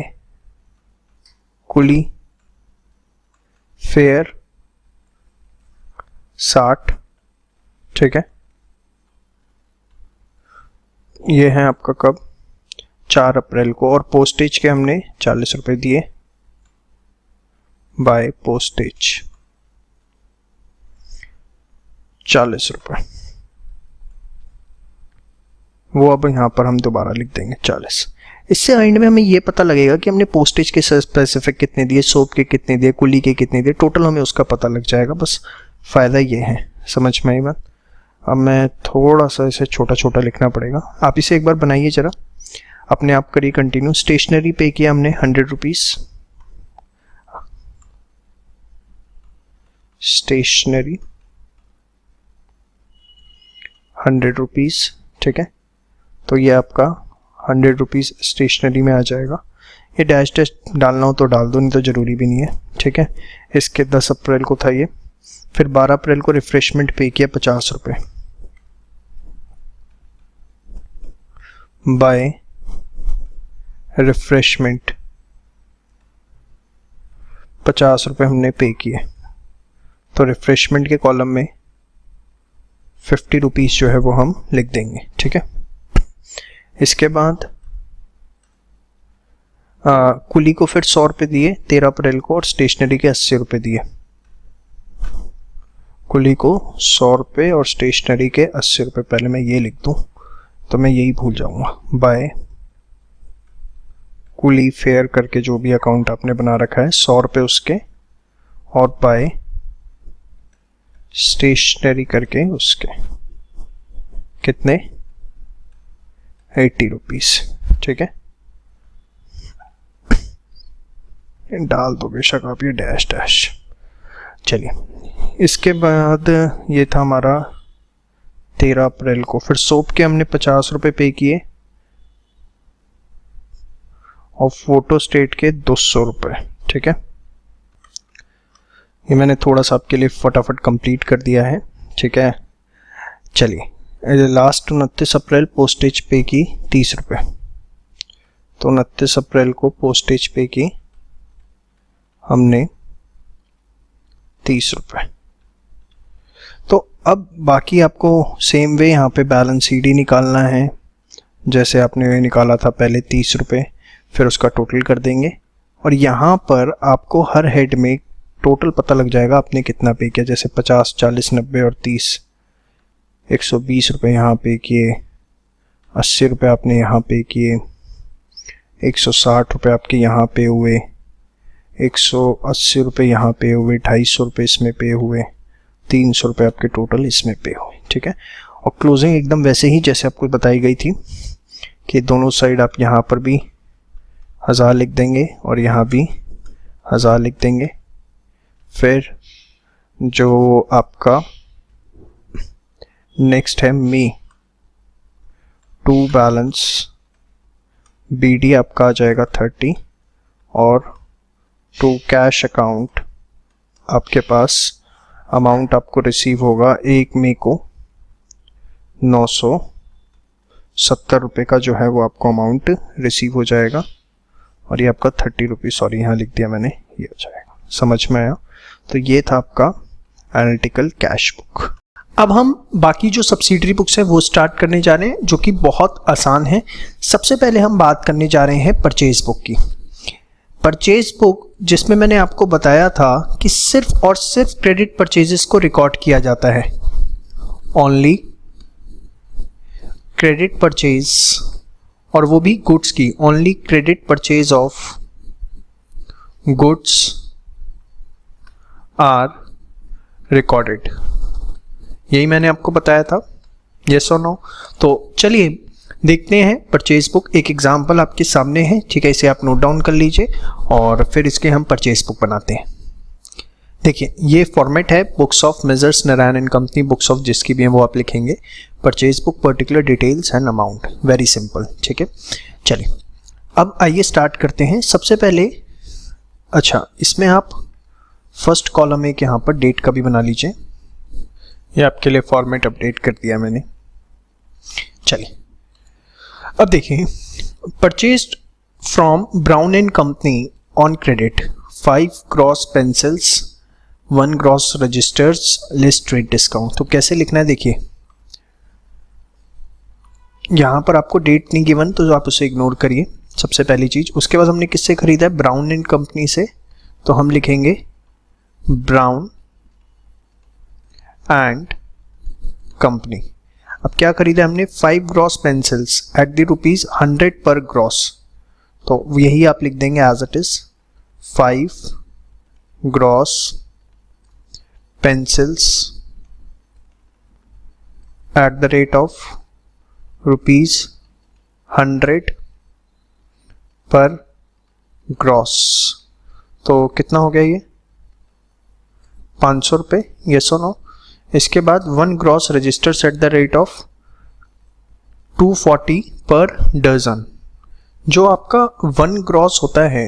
कुली फेयर 60, ठीक है। ये है आपका कब, 4 अप्रैल को, और पोस्टेज के हमने 40 रुपये दिए बाय पोस्टेज 40 रुपये। वो अब यहाँ पर हम दोबारा लिख देंगे 40। इससे एंड में हमें ये पता लगेगा कि हमने पोस्टेज के स्पेसिफिक कितने दिए, सोप के कितने दिए, कुली के कितने दिए, टोटल हमें उसका पता लग जाएगा। बस फ़ायदा ये है, समझ में आई बात। अब मैं थोड़ा सा इसे छोटा छोटा लिखना पड़ेगा, आप इसे एक बार बनाइए ज़रा, अपने आप करिए कंटिन्यू। स्टेशनरी पे किया हमने 100 रुपीज़, स्टेशनरी 100 रुपीज़, ठीक है। तो ये आपका 100 रुपीज़ स्टेशनरी में आ जाएगा। ये डैश डैश डालना हो तो डाल दो, नहीं तो ज़रूरी भी नहीं है, ठीक है। इसके 10 अप्रैल को था ये। फिर 12 अप्रैल को रिफ्रेशमेंट पे किया 50 रुपये, बाय रिफ्रेशमेंट 50 रुपये हमने पे किए। तो रिफ्रेशमेंट के कॉलम में 50 रुपीज़ जो है वो हम लिख देंगे, ठीक है। इसके बाद कुली को फिर 100 रुपये दिए 13 अप्रैल को, और स्टेशनरी के 80 रुपये दिए। कुली को 100 रुपये और स्टेशनरी के 80 रुपये। पहले मैं ये लिख दूं तो मैं यही भूल जाऊंगा, बाय कुली फेयर करके जो भी अकाउंट आपने बना रखा है 100 रुपये उसके, और बाय स्टेशनरी करके उसके कितने 80 रुपीज़, ठीक है। डाल दो बेशक आप ये डैश डैश। चलिए, इसके बाद ये था हमारा 13 अप्रैल को। फिर सोप के हमने 50 रुपये पे किए, और फोटो स्टेट के 200 रुपये, ठीक है। ये मैंने थोड़ा सा आपके लिए फटाफट कंप्लीट कर दिया है, ठीक है। चलिए, लास्ट 29 अप्रैल पोस्टेज पे की 30 रुपये। तो 29 अप्रैल को पोस्टेज पे की हमने 30 रुपये। तो अब बाकी आपको सेम वे यहाँ पे बैलेंस शीट ही निकालना है, जैसे आपने निकाला था पहले 30 रुपये, फिर उसका टोटल कर देंगे। और यहाँ पर आपको हर हेड में टोटल पता लग जाएगा आपने कितना पे किया, जैसे 50, 40, 90 और 30। 120 रुपये यहाँ पे किए, 80 रुपये आपने यहाँ पे किए, 160 रुपये आपके यहाँ पे हुए, 180 रुपये यहाँ पे हुए, 250 रुपये इसमें पे हुए, 300 रुपये आपके टोटल इसमें पे हुए, ठीक है। और क्लोजिंग एकदम वैसे ही जैसे आपको बताई गई थी कि दोनों साइड आप यहाँ पर भी 1000 लिख देंगे और यहाँ भी 1000 लिख देंगे। फिर जो आपका नेक्स्ट है मी टू बैलेंस, BD आपका आ जाएगा 30, और टू कैश अकाउंट आपके पास अमाउंट आपको रिसीव होगा 1 मई को 970 रुपये का जो है वो आपको अमाउंट रिसीव हो जाएगा। और ये आपका 30 रुपये, सॉरी यहाँ लिख दिया मैंने, ये हो जाएगा। समझ में आया? तो ये था आपका एनालिटिकल कैश बुक। अब हम बाकी जो सब्सिडरी बुक्स है वो स्टार्ट करने जा रहे हैं, जो कि बहुत आसान है। सबसे पहले हम बात करने जा रहे हैं परचेज बुक की। परचेज बुक जिसमें मैंने आपको बताया था कि सिर्फ और सिर्फ क्रेडिट परचेजेस को रिकॉर्ड किया जाता है, ओनली क्रेडिट परचेज, और वो भी गुड्स की, only credit purchase of goods are recorded. यही मैंने आपको बताया था, यस और नो। तो चलिए देखते हैं परचेज बुक। एक एग्जांपल आपके सामने है, ठीक है, इसे आप नोट डाउन कर लीजिए और फिर इसके हम परचेज बुक बनाते हैं। देखिए ये फॉर्मेट है books of measures Narayan and company, books of जिसकी भी है वो आप लिखेंगे। Purchase book, particular details and amount, very simple, ठीक है। चलिए अब आइए स्टार्ट करते हैं। सबसे पहले अच्छा, इसमें आप फर्स्ट कॉलम एक यहाँ पर डेट का भी बना लीजिए। ये आपके लिए फॉर्मेट अपडेट कर दिया मैंने। चलिए अब देखिए, purchased from Brown and company on credit 5 gross pencils, 1 gross registers, less trade discount. तो कैसे लिखना है देखिए, यहाँ पर आपको डेट नहीं गिवन तो आप उसे इग्नोर करिए, सबसे पहली चीज। उसके बाद हमने किससे खरीदा है, ब्राउन एंड कंपनी से, तो हम लिखेंगे ब्राउन एंड कंपनी। अब क्या खरीदा हमने, 5 gross pencils at the ₹100 per gross, तो यही आप लिख देंगे as it is, 5 gross pencils at the rate of ₹100 per gross. तो कितना हो गया ये, 500 रुपये, येस और नो। इसके बाद 1 gross registers at the rate of 240 per dozen. जो आपका 1 ग्रॉस होता है,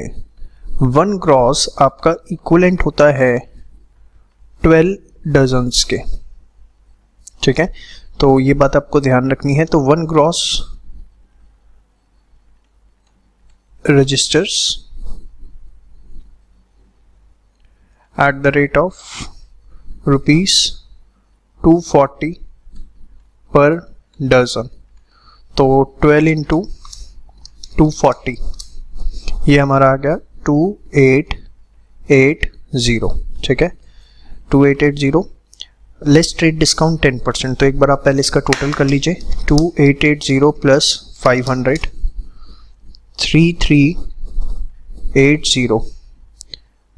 1 ग्रॉस आपका इक्वलेंट होता है 12 डजन्स के, ठीक है। तो ये बात आपको ध्यान रखनी है। तो 1 gross registers at the rate of ₹240 per dozen। तो 12 इंटू 240, ये हमारा आ गया 2880, ठीक है, 2880 लेस ट्रेड डिस्काउंट 10%। तो एक बार आप पहले इसका टोटल कर लीजिए, 2880 plus 500, 3380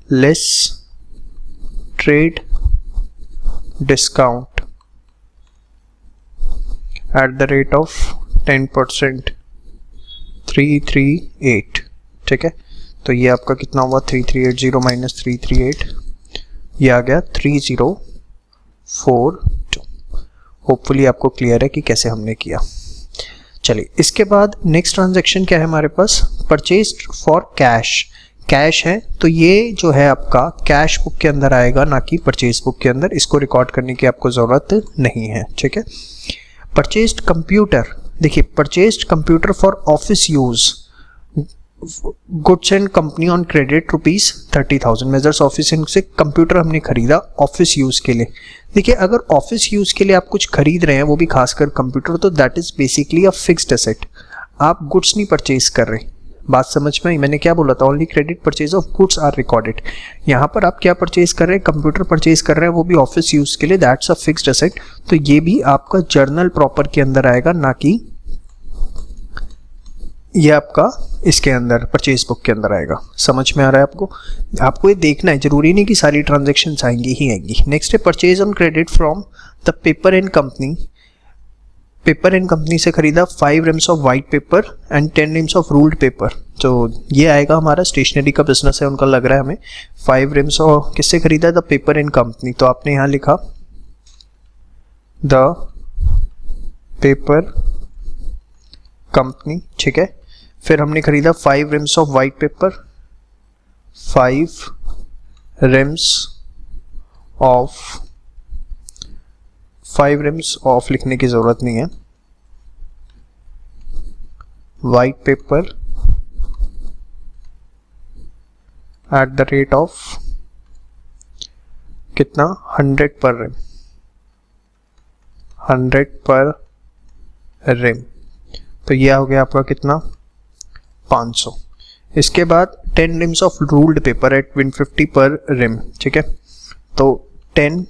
less trade discount at the rate of 10%, 338, ठीक है। तो ये आपका कितना हुआ, 3380 माइनस 338, ये आ गया 3042। होपफुली आपको क्लियर है कि कैसे हमने किया। चलिए, इसके बाद नेक्स्ट ट्रांजैक्शन क्या है हमारे पास, परचेज फॉर कैश। कैश है तो ये जो है आपका कैश बुक के अंदर आएगा, ना कि परचेज बुक के अंदर। इसको रिकॉर्ड करने की आपको ज़रूरत नहीं है, ठीक है। परचेज्ड कंप्यूटर, देखिए purchased computer for office use, goods and company on credit ₹30,000। Measures office से कंप्यूटर हमने खरीदा ऑफिस यूज़ के लिए। देखिए, अगर ऑफिस यूज़ के लिए आप कुछ खरीद रहे हैं, वो भी खासकर कंप्यूटर, तो that is basically a fixed asset. आप गुड्स नहीं परचेज कर रहे। बात समझ में आई? मैंने क्या बोला था, only credit purchase of goods are recorded. यहाँ पर आप क्या परचेज कर रहे हैं, कंप्यूटर परचेज कर रहे हैं, वो भी ऑफिस यूज़ के लिए, दैट्स अ फिक्स्ड एसेट। तो ये भी आपका जर्नल प्रॉपर के अंदर आएगा, ना कि ये आपका इसके अंदर परचेज बुक के अंदर आएगा। समझ में आ रहा है आपको? आपको ये देखना है, जरूरी नहीं कि सारी ट्रांजेक्शन्स आएंगी ही आएंगी। नेक्स्ट है purchase on credit from the paper and company. Paper and company से खरीदा 5 RIMS of white paper and 10 reams of ruled paper. तो ये आएगा, हमारा स्टेशनरी का बिजनेस है उनका, लग रहा है हमें। 5 रिम्स और किससे खरीदा, द पेपर एंड कंपनी। तो आपने यहाँ लिखा द पेपर कंपनी, ठीक है। फिर हमने खरीदा 5 RIMS of white paper, 5 RIMS of लिखने की जरूरत नहीं है, white paper at the rate of कितना, 100 पर रिम, 100 पर रिम। तो यह हो गया आपका कितना, 500। इसके बाद 10 reams of ruled paper at 150 per ream, ठीक है। तो 10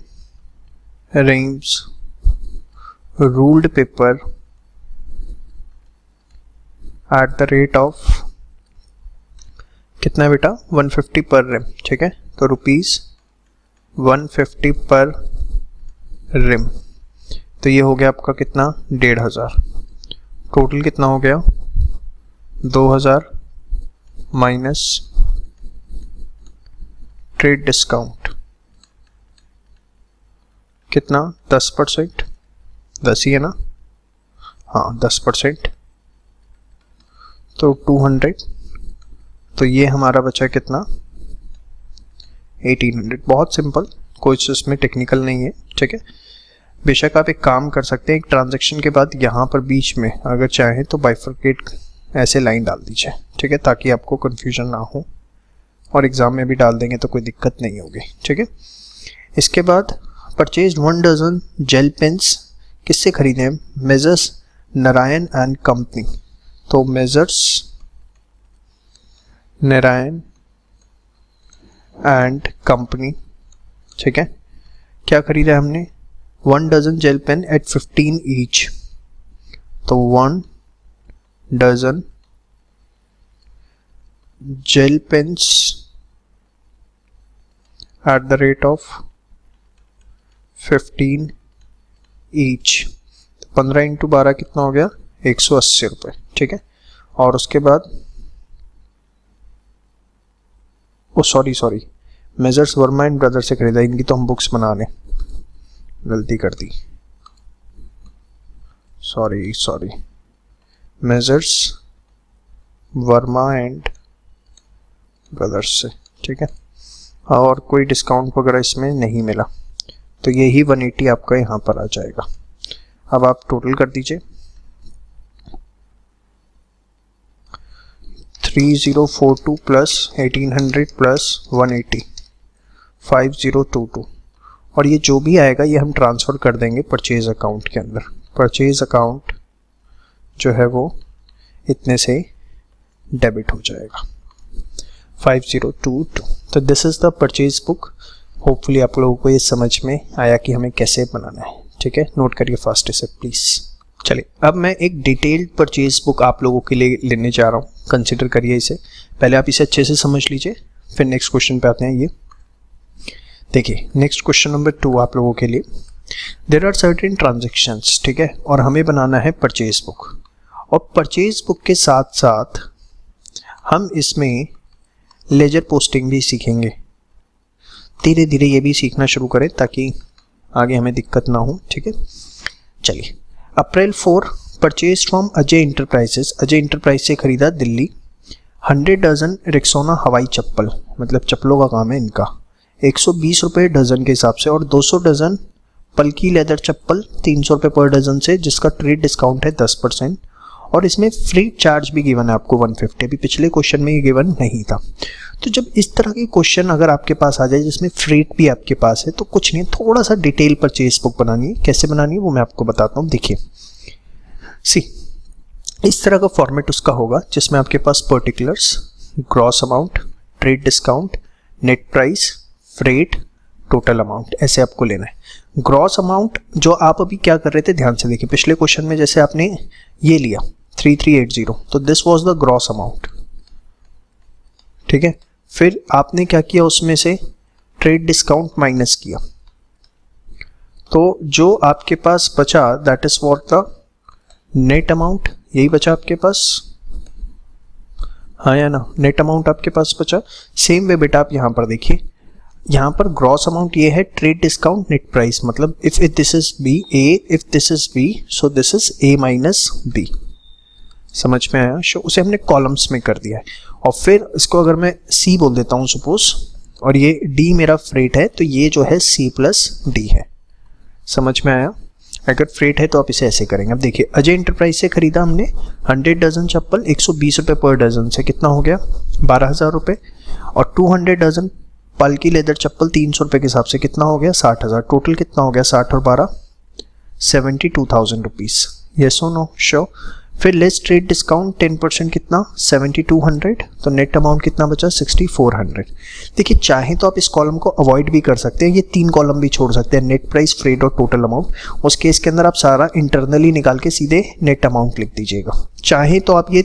reams ruled paper at the rate of कितना बेटा, 150 पर रिम, ठीक है। तो ₹150 पर रिम। तो ये हो गया आपका कितना, 1500। टोटल कितना हो गया, 2000 माइनस ट्रेड डिस्काउंट कितना, 10%, 10 ही है ना, हाँ 10%, तो 200। तो ये हमारा बचा कितना, 1800। बहुत सिंपल, कोई इसमें टेक्निकल नहीं है, ठीक है। बेशक आप एक काम कर सकते हैं, एक ट्रांजैक्शन के बाद यहाँ पर बीच में अगर चाहें तो बाइफरकेट ऐसे लाइन डाल दीजिए, ठीक है, ताकि आपको कन्फ्यूजन ना हो, और एग्ज़ाम में भी डाल देंगे तो कोई दिक्कत नहीं होगी, ठीक है। इसके बाद परचेज 1 डजन जेल पेन्स, किससे खरीदे, मेजर्स नारायण एंड कंपनी। तो मेजर्स नारायण एंड कंपनी, ठीक है। क्या खरीदा हमने, 1 dozen gel pen at 15 each, तो 1 dozen gel pens at the rate of 15 each, 15 into 12 कितना हो गया, 180 रुपये, ठीक है। और उसके बाद sorry messrs Verma and brother से खरीदा, इनकी तो हम बुक्स बना लें, गलती कर दी, sorry messrs Verma and brothers से, ठीक है। और कोई डिस्काउंट वगैरह इसमें नहीं मिला, तो यही 180 आपका यहाँ पर आ जाएगा। अब आप टोटल कर दीजिए, 3042 प्लस 1800 प्लस 180, 5022, और ये जो भी आएगा ये हम ट्रांसफ़र कर देंगे परचेज अकाउंट के अंदर। परचेज अकाउंट जो है वो इतने से डेबिट हो जाएगा, 5022। तो this is the purchase book. Hopefully आप लोगों को ये समझ में आया कि हमें कैसे बनाना है, ठीक है। नोट करिए फास्ट से प्लीज़। चलिए अब मैं एक डिटेल्ड परचेज बुक आप लोगों के लिए लेने जा रहा हूँ, कंसिडर करिए इसे। पहले आप इसे अच्छे से समझ लीजिए, फिर नेक्स्ट क्वेश्चन पे आते हैं। ये देखिए नेक्स्ट क्वेश्चन नंबर 2 आप लोगों के लिए। देयर आर सर्टेन ट्रांजेक्शन्स, ठीक है, और हमें बनाना है परचेज बुक। और परचेज बुक के साथ साथ हम इसमें लेजर पोस्टिंग भी सीखेंगे। धीरे धीरे ये भी सीखना शुरू करें ताकि आगे हमें दिक्कत ना हो, ठीक है। चलिए, अप्रैल 4 purchase from Ajay enterprises, Ajay enterprise से खरीदा दिल्ली 100 डजन रेक्सोना हवाई चप्पल, मतलब चप्पलों का काम है इनका, 120 रुपये डजन के हिसाब से, और 200 डजन पल्की लेदर चप्पल 300 रुपये पर डजन से, जिसका ट्रेड डिस्काउंट है 10%, और इसमें फ्री चार्ज भी गिवन है आपको 150। अभी पिछले क्वेश्चन में ये गिवन नहीं था। तो जब इस तरह के क्वेश्चन अगर आपके पास आ जाए जिसमें फ्रेट भी आपके पास है, तो कुछ नहीं, थोड़ा सा डिटेल परचेज बुक बनानी है। कैसे बनानी है वो मैं आपको बताता हूँ। देखिए इस तरह का फॉर्मेट उसका होगा जिसमें आपके पास particulars, gross amount, trade discount, net price, freight, total amount, ऐसे आपको लेना है। ग्रॉस अमाउंट जो आप अभी क्या कर रहे थे ध्यान से देखिए, पिछले क्वेश्चन में जैसे आपने ये लिया 3380, तो this was the gross amount, ठीक है। फिर आपने क्या किया, उसमें से ट्रेड डिस्काउंट माइनस किया, तो जो आपके पास बचा that is for the net amount, यही बचा आपके पास, हाँ या ना, नेट अमाउंट आपके पास बचा। सेम वे बेटा आप यहाँ पर देखिए, यहाँ पर ग्रॉस अमाउंट ये है, ट्रेड डिस्काउंट नेट प्राइस, मतलब if this is B A, if this is B, so this is A minus B. समझ में आया? शो उसे हमने कॉलम्स में कर दिया है। और फिर इसको अगर मैं सी बोल देता हूँ सपोज, और ये डी मेरा फ्रेट है, तो ये जो है सी प्लस डी है। समझ में आया? अगर फ्रेट है तो आप इसे ऐसे करेंगे। अब देखिए अजय इंटरप्राइज से खरीदा हमने 100 डजन चप्पल 120 रुपये पर डजन से, कितना हो गया 12,000 रुपये, और 200 डजन पल्की लेदर चप्पल 300 रुपये के हिसाब से कितना हो गया 60,000। टोटल कितना हो गया 60 और 12 72,000 रुपीज़। येस और नो? श्योर। फिर लेस ट्रेड डिस्काउंट 10% कितना 7200, तो नेट अमाउंट कितना बचा 6400। देखिए चाहे तो आप इस कॉलम को अवॉइड भी कर सकते हैं, ये 3 कॉलम भी छोड़ सकते हैं, नेट प्राइस, फ्रेट और टोटल अमाउंट। उस केस के अंदर आप सारा इंटरनली निकाल के सीधे नेट अमाउंट लिख दीजिएगा। चाहे तो आप ये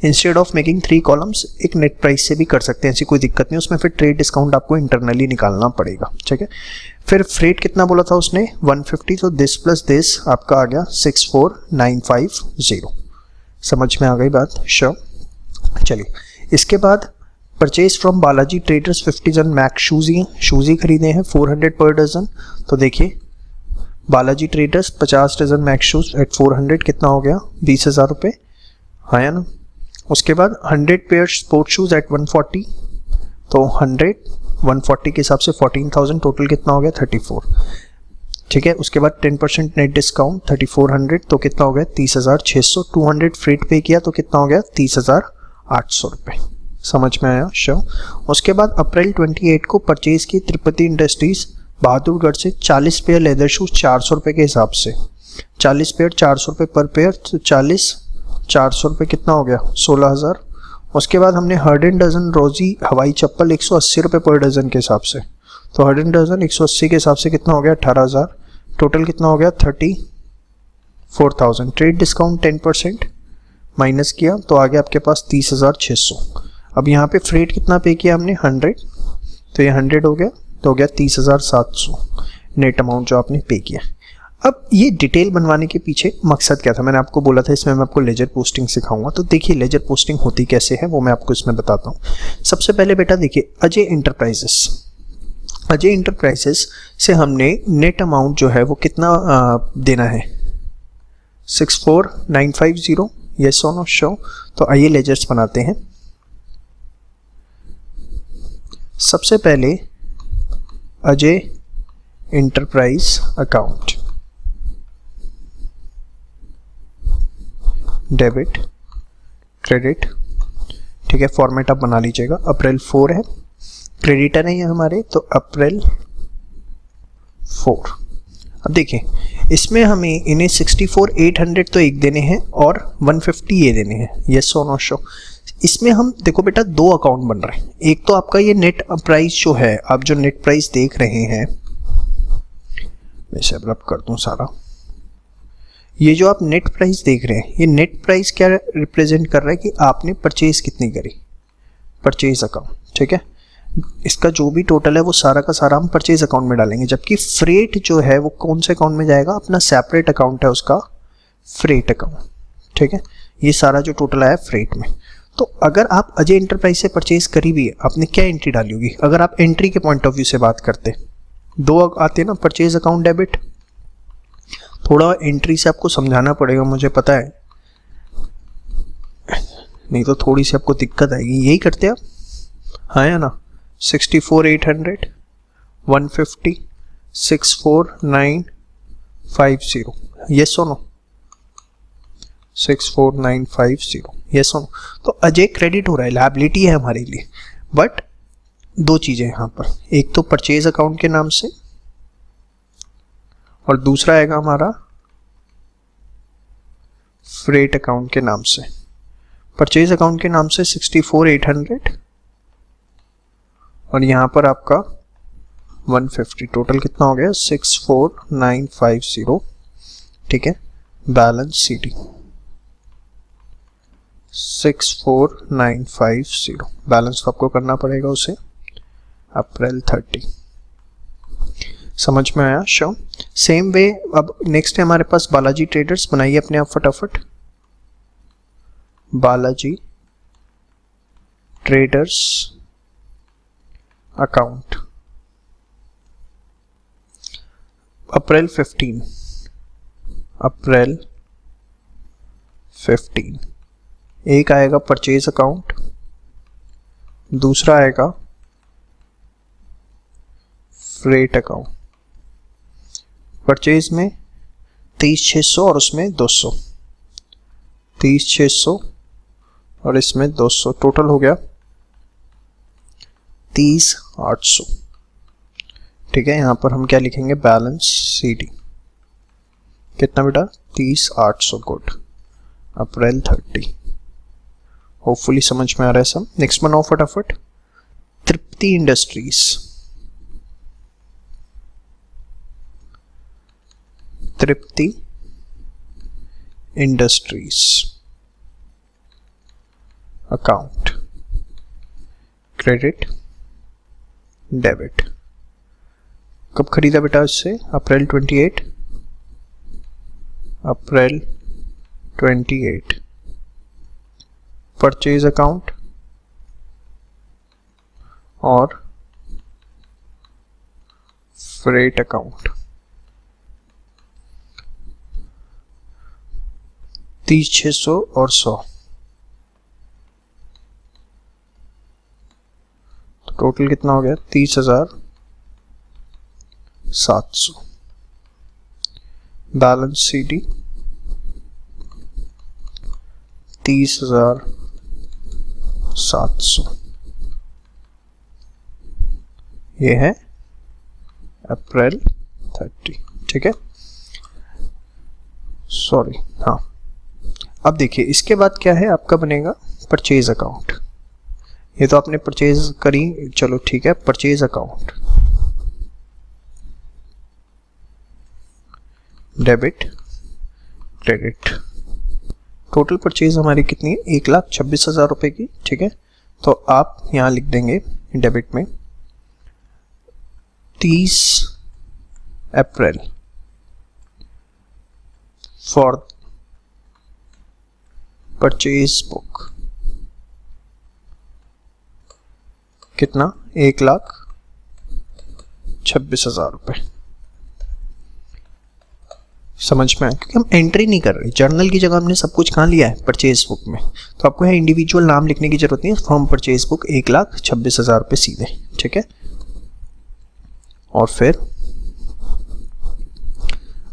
इंस्टेड ऑफ मेकिंग 3 कॉलम्स एक नेट प्राइस से भी कर सकते हैं, ऐसी कोई दिक्कत नहीं। उसमें फिर ट्रेड डिस्काउंट आपको इंटरनली निकालना पड़ेगा, ठीक है। फिर फ्रेट कितना बोला था उसने 150, तो दिस प्लस दिस आपका आ गया 64950। समझ में आ गई बात? श्योर। चलिए इसके बाद purchase from Balaji traders 50 dozen Max shoes ही खरीदे हैं 400 पर डजन। तो देखिए Balaji traders 50 dozen Max shoes at 400 कितना हो गया 20,000 रुपये, हाँ या ना। उसके बाद 100 पेयर स्पोर्ट शूज़ एट 140, तो 140 के हिसाब से 14,000, टोटल कितना हो गया 34, ठीक है। उसके बाद 10% नेट डिस्काउंट 3400, तो कितना हो गया 30,600। 200 फ्रेट पे किया तो कितना हो गया 30,800 रुपये। समझ में आया? श्योर। उसके बाद अप्रैल 28 को परचेज की त्रिपति इंडस्ट्रीज बहादुरगढ़ से 40 पेयर लेदर शूज़ 400 रुपये के हिसाब से, 40 पेयर 400 रुपये पर पेयर, तो 40 400 रुपये कितना हो गया 16,000। उसके बाद हमने 100 डजन रोजी हवाई चप्पल 180 रुपये पर डजन के हिसाब से, तो 100 डजन 180 के हिसाब से कितना हो गया 18,000। टोटल कितना हो गया 34,000। ट्रेड डिस्काउंट 10% माइनस किया तो आ गया आपके पास 30,600। अब यहाँ पे फ्रेट कितना पे किया हमने 100, तो ये 100 हो गया, तो हो गया 30,700 नेट अमाउंट जो आपने पे किया। अब ये डिटेल बनवाने के पीछे मकसद क्या था, मैंने आपको बोला था इसमें मैं आपको लेजर पोस्टिंग सिखाऊंगा। तो देखिए लेजर पोस्टिंग होती कैसे है वो मैं आपको इसमें बताता हूँ। सबसे पहले बेटा देखिए अजय इंटरप्राइजेस से हमने नेट अमाउंट जो है वो कितना देना है 64,950। यस और नो शो। तो आइए लेजर्स बनाते हैं। सबसे पहले Ajay enterprise account, debit credit, ठीक है, फॉर्मेट आप बना लीजिएगा। अप्रैल 4 है, क्रेडिटर है ये हमारे, तो अप्रैल 4। अब देखिए इसमें हमें इन्हें 64,800 तो एक देने हैं और 150 ये देने हैं। यस और नो शो। इसमें हम देखो बेटा दो अकाउंट बन रहे हैं। एक तो आपका ये नेट प्राइस जो है, आप जो नेट प्राइस देख रहे हैं, मैं इसे रब कर दूं सारा, ये जो आप नेट प्राइस देख रहे हैं, ये नेट प्राइस क्या रिप्रेजेंट कर रहा है कि आपने परचेज कितनी करी, परचेज अकाउंट, ठीक है। इसका जो भी टोटल है वो सारा का सारा हम परचेज अकाउंट में डालेंगे, जबकि फ्रेट जो है वो कौन से अकाउंट में जाएगा, अपना सेपरेट अकाउंट है उसका, फ्रेट अकाउंट, ठीक है। ये सारा जो टोटल आया फ्रेट में। तो अगर आप अजय इंटरप्राइज से परचेज करी भी है, आपने क्या एंट्री डाली होगी? अगर आप एंट्री के पॉइंट ऑफ व्यू से बात करते, दो आते ना, परचेज अकाउंट, डेबिट। थोड़ा एंट्री से आपको समझाना पड़ेगा, मुझे पता है, नहीं तो थोड़ी सी आपको दिक्कत आएगी। यही करते आप, हाँ या ना? 64,800, 150, 64,950। यस और नो? 64,950। यस और नो? तो अजय क्रेडिट हो रहा है, लायबिलिटी है हमारे लिए। बट दो चीजें यहाँ पर, एक तो परचेज अकाउंट के नाम से और दूसरा आएगा हमारा फ्रेट अकाउंट के नाम से। परचेज अकाउंट के नाम से 64,800 और यहां पर आपका 150। टोटल कितना हो गया? 64,950, ठीक है। बैलेंस सीडी 64,950, बैलेंस आपको करना पड़ेगा उसे अप्रैल 30। समझ में आया? शो। सेम वे अब नेक्स्ट है हमारे पास बालाजी ट्रेडर्स। बनाइए अपने आप फटाफट, बालाजी ट्रेडर्स अकाउंट, अप्रैल 15, अप्रैल 15। एक आएगा परचेज अकाउंट, दूसरा आएगा फ्रेट अकाउंट। परचेज में 23,600 और उसमें 200, 23,600 और इसमें 200, टोटल हो गया 30,800, ठीक है। यहां पर हम क्या लिखेंगे? बैलेंस सीडी कितना बेटा? 30,800। गुड। अप्रैल 30। होपफुली समझ में आ रहा है सब। नेक्स्ट बनाओ फटाफट। तृप्ति इंडस्ट्रीज, तृप्ति इंडस्ट्रीज अकाउंट, क्रेडिट डेबिट। कब खरीदा बेटा इससे? अप्रैल 28, अप्रैल 28। परचेज अकाउंट और फ्रेट अकाउंट 30,600 और 100, तो टोटल कितना हो गया? 30,700। Balance CD 30,700। ये है अप्रैल 30, ठीक है। सॉरी, हाँ। अब देखिए इसके बाद क्या है आपका बनेगा परचेज अकाउंट। ये तो आपने परचेज करी, चलो ठीक है। Purchase account, debit credit. Total purchase हमारी कितनी है? 1,26,000 रुपए की। ठीक है, तो आप यहाँ लिख देंगे डेबिट में 30 अप्रैल फॉर परचेज बुक कितना? 1,26,000 रुपए। समझ में आया? क्योंकि हम एंट्री नहीं कर रहे, जर्नल की जगह हमने सब कुछ कहाँ लिया है? परचेज बुक में। तो आपको यहाँ इंडिविजुअल नाम लिखने की जरूरत नहीं है, फ्रॉम परचेज बुक 1,26,000 रुपये सीधे। ठीक है, और फिर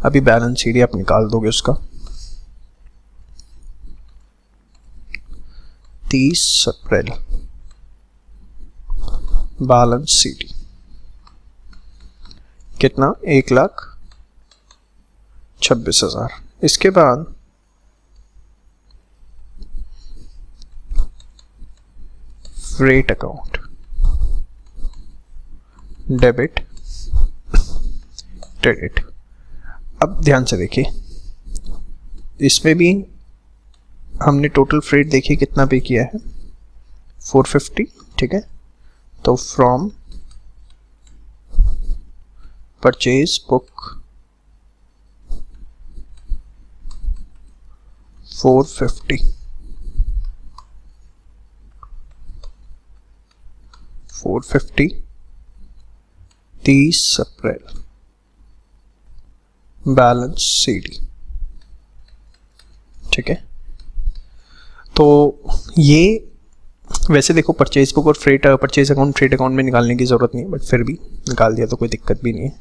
अभी बैलेंस शीट आप निकाल दोगे उसका। 30 अप्रैल बैलेंस शीट कितना? 1,26,000। इसके बाद फ्रेट अकाउंट डेबिट क्रेडिट। अब ध्यान से देखिए, इसमें भी हमने टोटल फ्रेट देखिए कितना पे किया है? 450। ठीक है, तो from purchase book 450 30 April balance CD. ठीक है, तो ये वैसे देखो परचेज बुक और freight purchase account freight account में निकालने की जरूरत नहीं है, बट फिर भी निकाल दिया तो कोई दिक्कत भी नहीं है।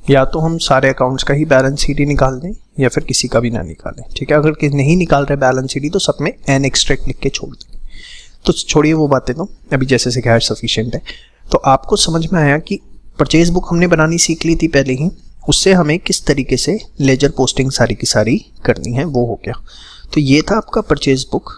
या तो हम सारे अकाउंट्स का ही बैलेंस शीट ही निकाल दें या फिर किसी का भी ना निकालें। ठीक है, अगर नहीं निकाल रहे बैलेंस शीट तो सब में एन एक्सट्रैक्ट लिख के छोड़ दें। तो छोड़िए वो बातें, तो अभी जैसे से खैर सफिशिएंट है। तो आपको समझ में आया कि परचेज बुक हमने बनानी सीख ली थी पहले ही, उससे हमें किस तरीके से लेजर पोस्टिंग सारी की सारी करनी है वो हो गया। तो ये था आपका परचेज बुक।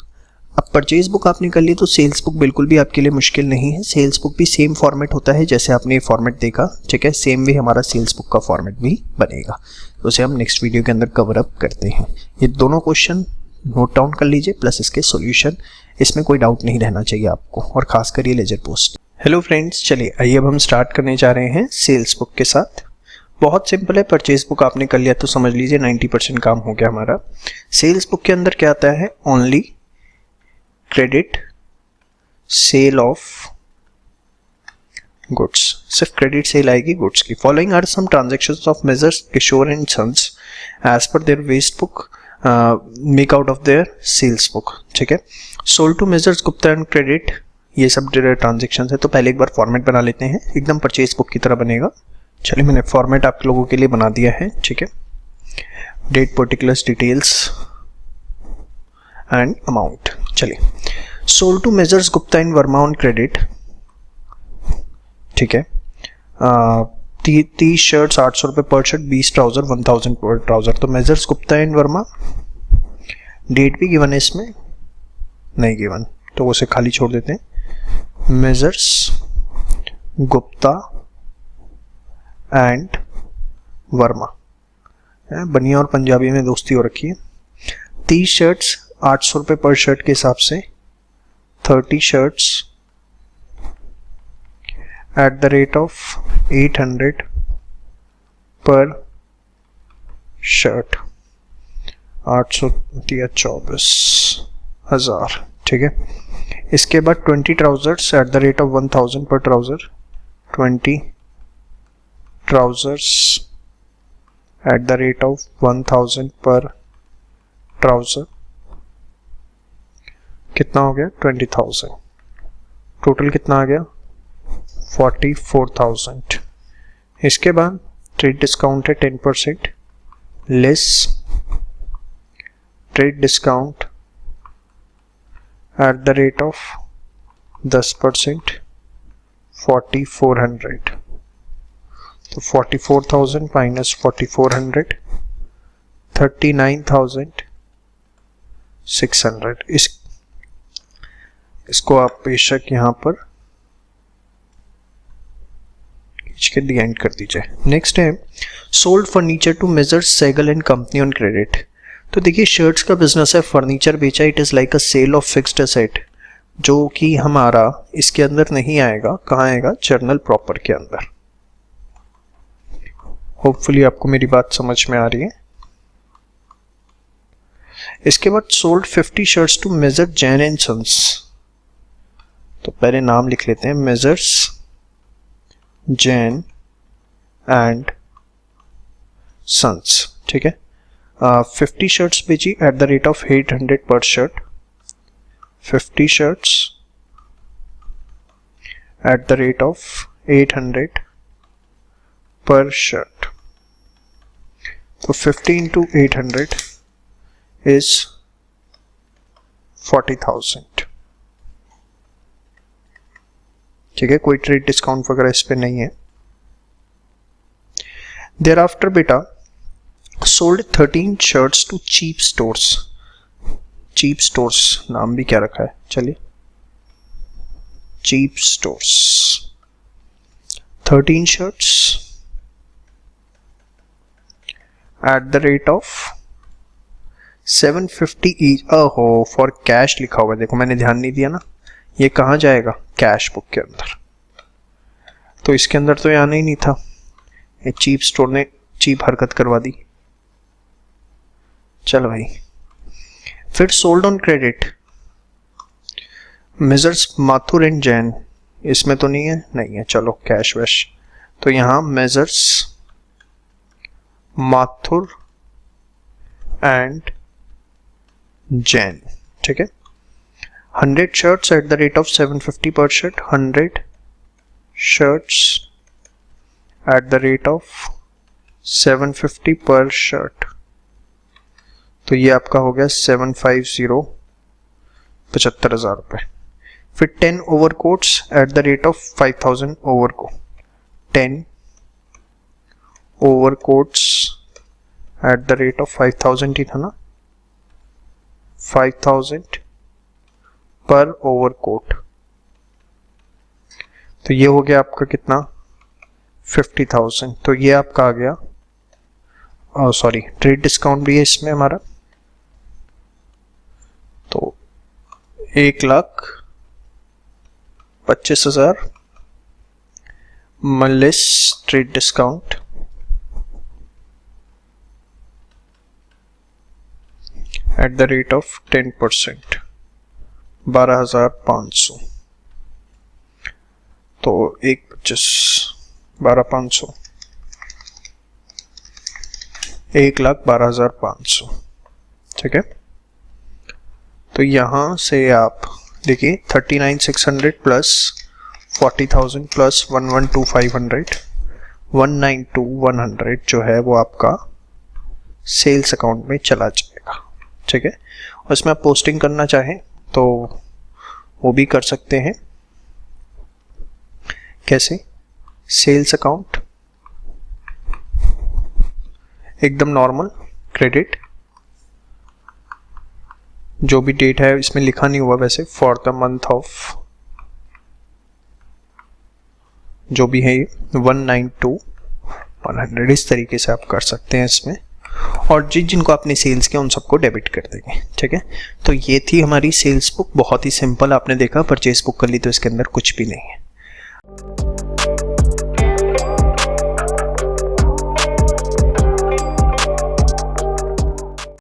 अब परचेज बुक आपने कर ली तो सेल्स बुक बिल्कुल भी आपके लिए मुश्किल नहीं है। सेल्स बुक भी सेम फॉर्मेट होता है जैसे आपने फॉर्मेट देखा। ठीक है, सेम वे हमारा सेल्स बुक का फॉर्मेट भी बनेगा, तो उसे हम नेक्स्ट वीडियो के अंदर कवर अप करते हैं। ये दोनों क्वेश्चन नोट डाउन कर लीजिए प्लस इसके सॉल्यूशन, इसमें कोई डाउट नहीं रहना चाहिए आपको, और खास कर ये लेजर पोस्ट। हेलो फ्रेंड्स, चलिए आइए अब हम स्टार्ट करने जा रहे हैं सेल्स बुक के साथ। बहुत सिंपल है, परचेज बुक आपने कर लिया तो समझ लीजिए 90% काम हो गया हमारा। सेल्स बुक के अंदर क्या आता है? Only credit sale of goods, सिर्फ क्रेडिट सेल आएगी गुड्स की। Following are some transactions of messrs Kishore and sons as per their west book make out of their sales book. ठीक है, sold to messrs Gupta and credit, ये सब transaction है। तो पहले एक बार फॉर्मेट बना लेते हैं, एकदम परचेज बुक की तरह बनेगा। चलिए मैंने फॉर्मेट आप लोगों के लिए बना दिया है। ठीक है, date, particulars, details and amount. चलिए, sold to messrs Gupta and Verma on credit. ठीक है, 30 शर्ट्स 800 रुपये पर शर्ट, 20 ट्राउजर 1000 पर ट्राउजर। तो messrs Gupta and Verma, date भी गिवन है इसमें? नहीं गिवन, तो उसे खाली छोड़ देते हैं। मेजर्स गुप्ता एंड वर्मा, बनिया और पंजाबी में दोस्ती हो रखी है। 30 शर्ट्स 800 रुपये पर शर्ट के हिसाब से, 30 shirts at the rate of 800 पर शर्ट, 800 दिया 24,000। ठीक है, इसके बाद 20 trousers eight the rate of 1000 per trouser, 20 trousers eight the rate of 1000 per trouser, कितना हो गया? 20,000। टोटल कितना आ गया? 44,000। इसके बाद ट्रेड डिस्काउंट है 10%, less trade discount at the rate of 10%, 4400। तो 44,000 माइनस 4400, 39,600। इसको आप बेशक यहाँ पर के दी एंड कर दीजिए। नेक्स्ट है sold furniture to messrs Sehgal and company on credit. तो देखिए शर्ट्स का बिजनेस है, फर्नीचर बेचा, it is like a sale of fixed asset, जो कि हमारा इसके अंदर नहीं आएगा। कहाँ आएगा? जर्नल प्रॉपर के अंदर। होपफुली आपको मेरी बात समझ में आ रही है। इसके बाद sold 50 shirts to messrs Jain and sons. तो पहले नाम लिख लेते हैं, मेजर्स जैन एंड सन्स, ठीक है। 50 शर्ट्स बेची एट द रेट ऑफ 800 पर shirt. 50 shirts at the rate of 800 पर शर्ट। तो 50 into 800 is 40,000, ठीक है। कोई ट्रेड डिस्काउंट वगैरह इस पे नहीं है। देयर आफ्टर बेटा sold 13 shirts to cheap stores. Cheap stores नाम भी क्या रखा है, चलिए cheap stores. 13 shirts at the rate of 750 each. ओहो, फॉर कैश लिखा हुआ है, देखो मैंने ध्यान नहीं दिया ना। ये कहाँ जाएगा? कैश बुक के अंदर। तो इसके अंदर तो ये आना ही नहीं था, ये चीप स्टोर ने चीप हरकत करवा दी। चलो भाई, फिर sold on credit measures Mathur and Jain. इसमें तो नहीं है, नहीं है, चलो कैश वैश। तो यहां मेजर्स माथुर एंड जैन, ठीक है। 100 shirts at the rate of 750 पर shirt. 100 shirts at the rate of 750 पर शर्ट। तो ये आपका हो गया 750, 75,000 रुपये। फिर 10 over quotes eight the rate of 5,000 over को। 10 over quotes eight the rate of 5,000 ही था ना, 5,000 पर ओवर कोट। तो ये हो गया आपका कितना? 50,000। तो ये आपका आ गया, सॉरी ट्रेड डिस्काउंट भी है इसमें हमारा। तो 1,25,000 minus trade discount at the rate of 10%, 12,500। तो 1,25, 12,500, 1,12,500, ठीक है। तो यहां से आप देखिए 39,600 प्लस 40,000 प्लस 112,500, 192,100 जो है वो आपका सेल्स अकाउंट में चला जाएगा, ठीक है। और इसमें आप पोस्टिंग करना चाहें तो वो भी कर सकते हैं। कैसे? सेल्स अकाउंट एकदम नॉर्मल क्रेडिट, जो भी डेट है इसमें लिखा नहीं हुआ वैसे, फॉर द मंथ ऑफ जो भी है 192,100, इस तरीके से आप कर सकते हैं इसमें। और जिनको आपने सेल्स किया उन सबको डेबिट कर देंगे, ठीक है। तो ये थी हमारी सेल्स बुक, बहुत ही सिंपल। आपने देखा परचेज बुक कर ली तो इसके अंदर कुछ भी नहीं है।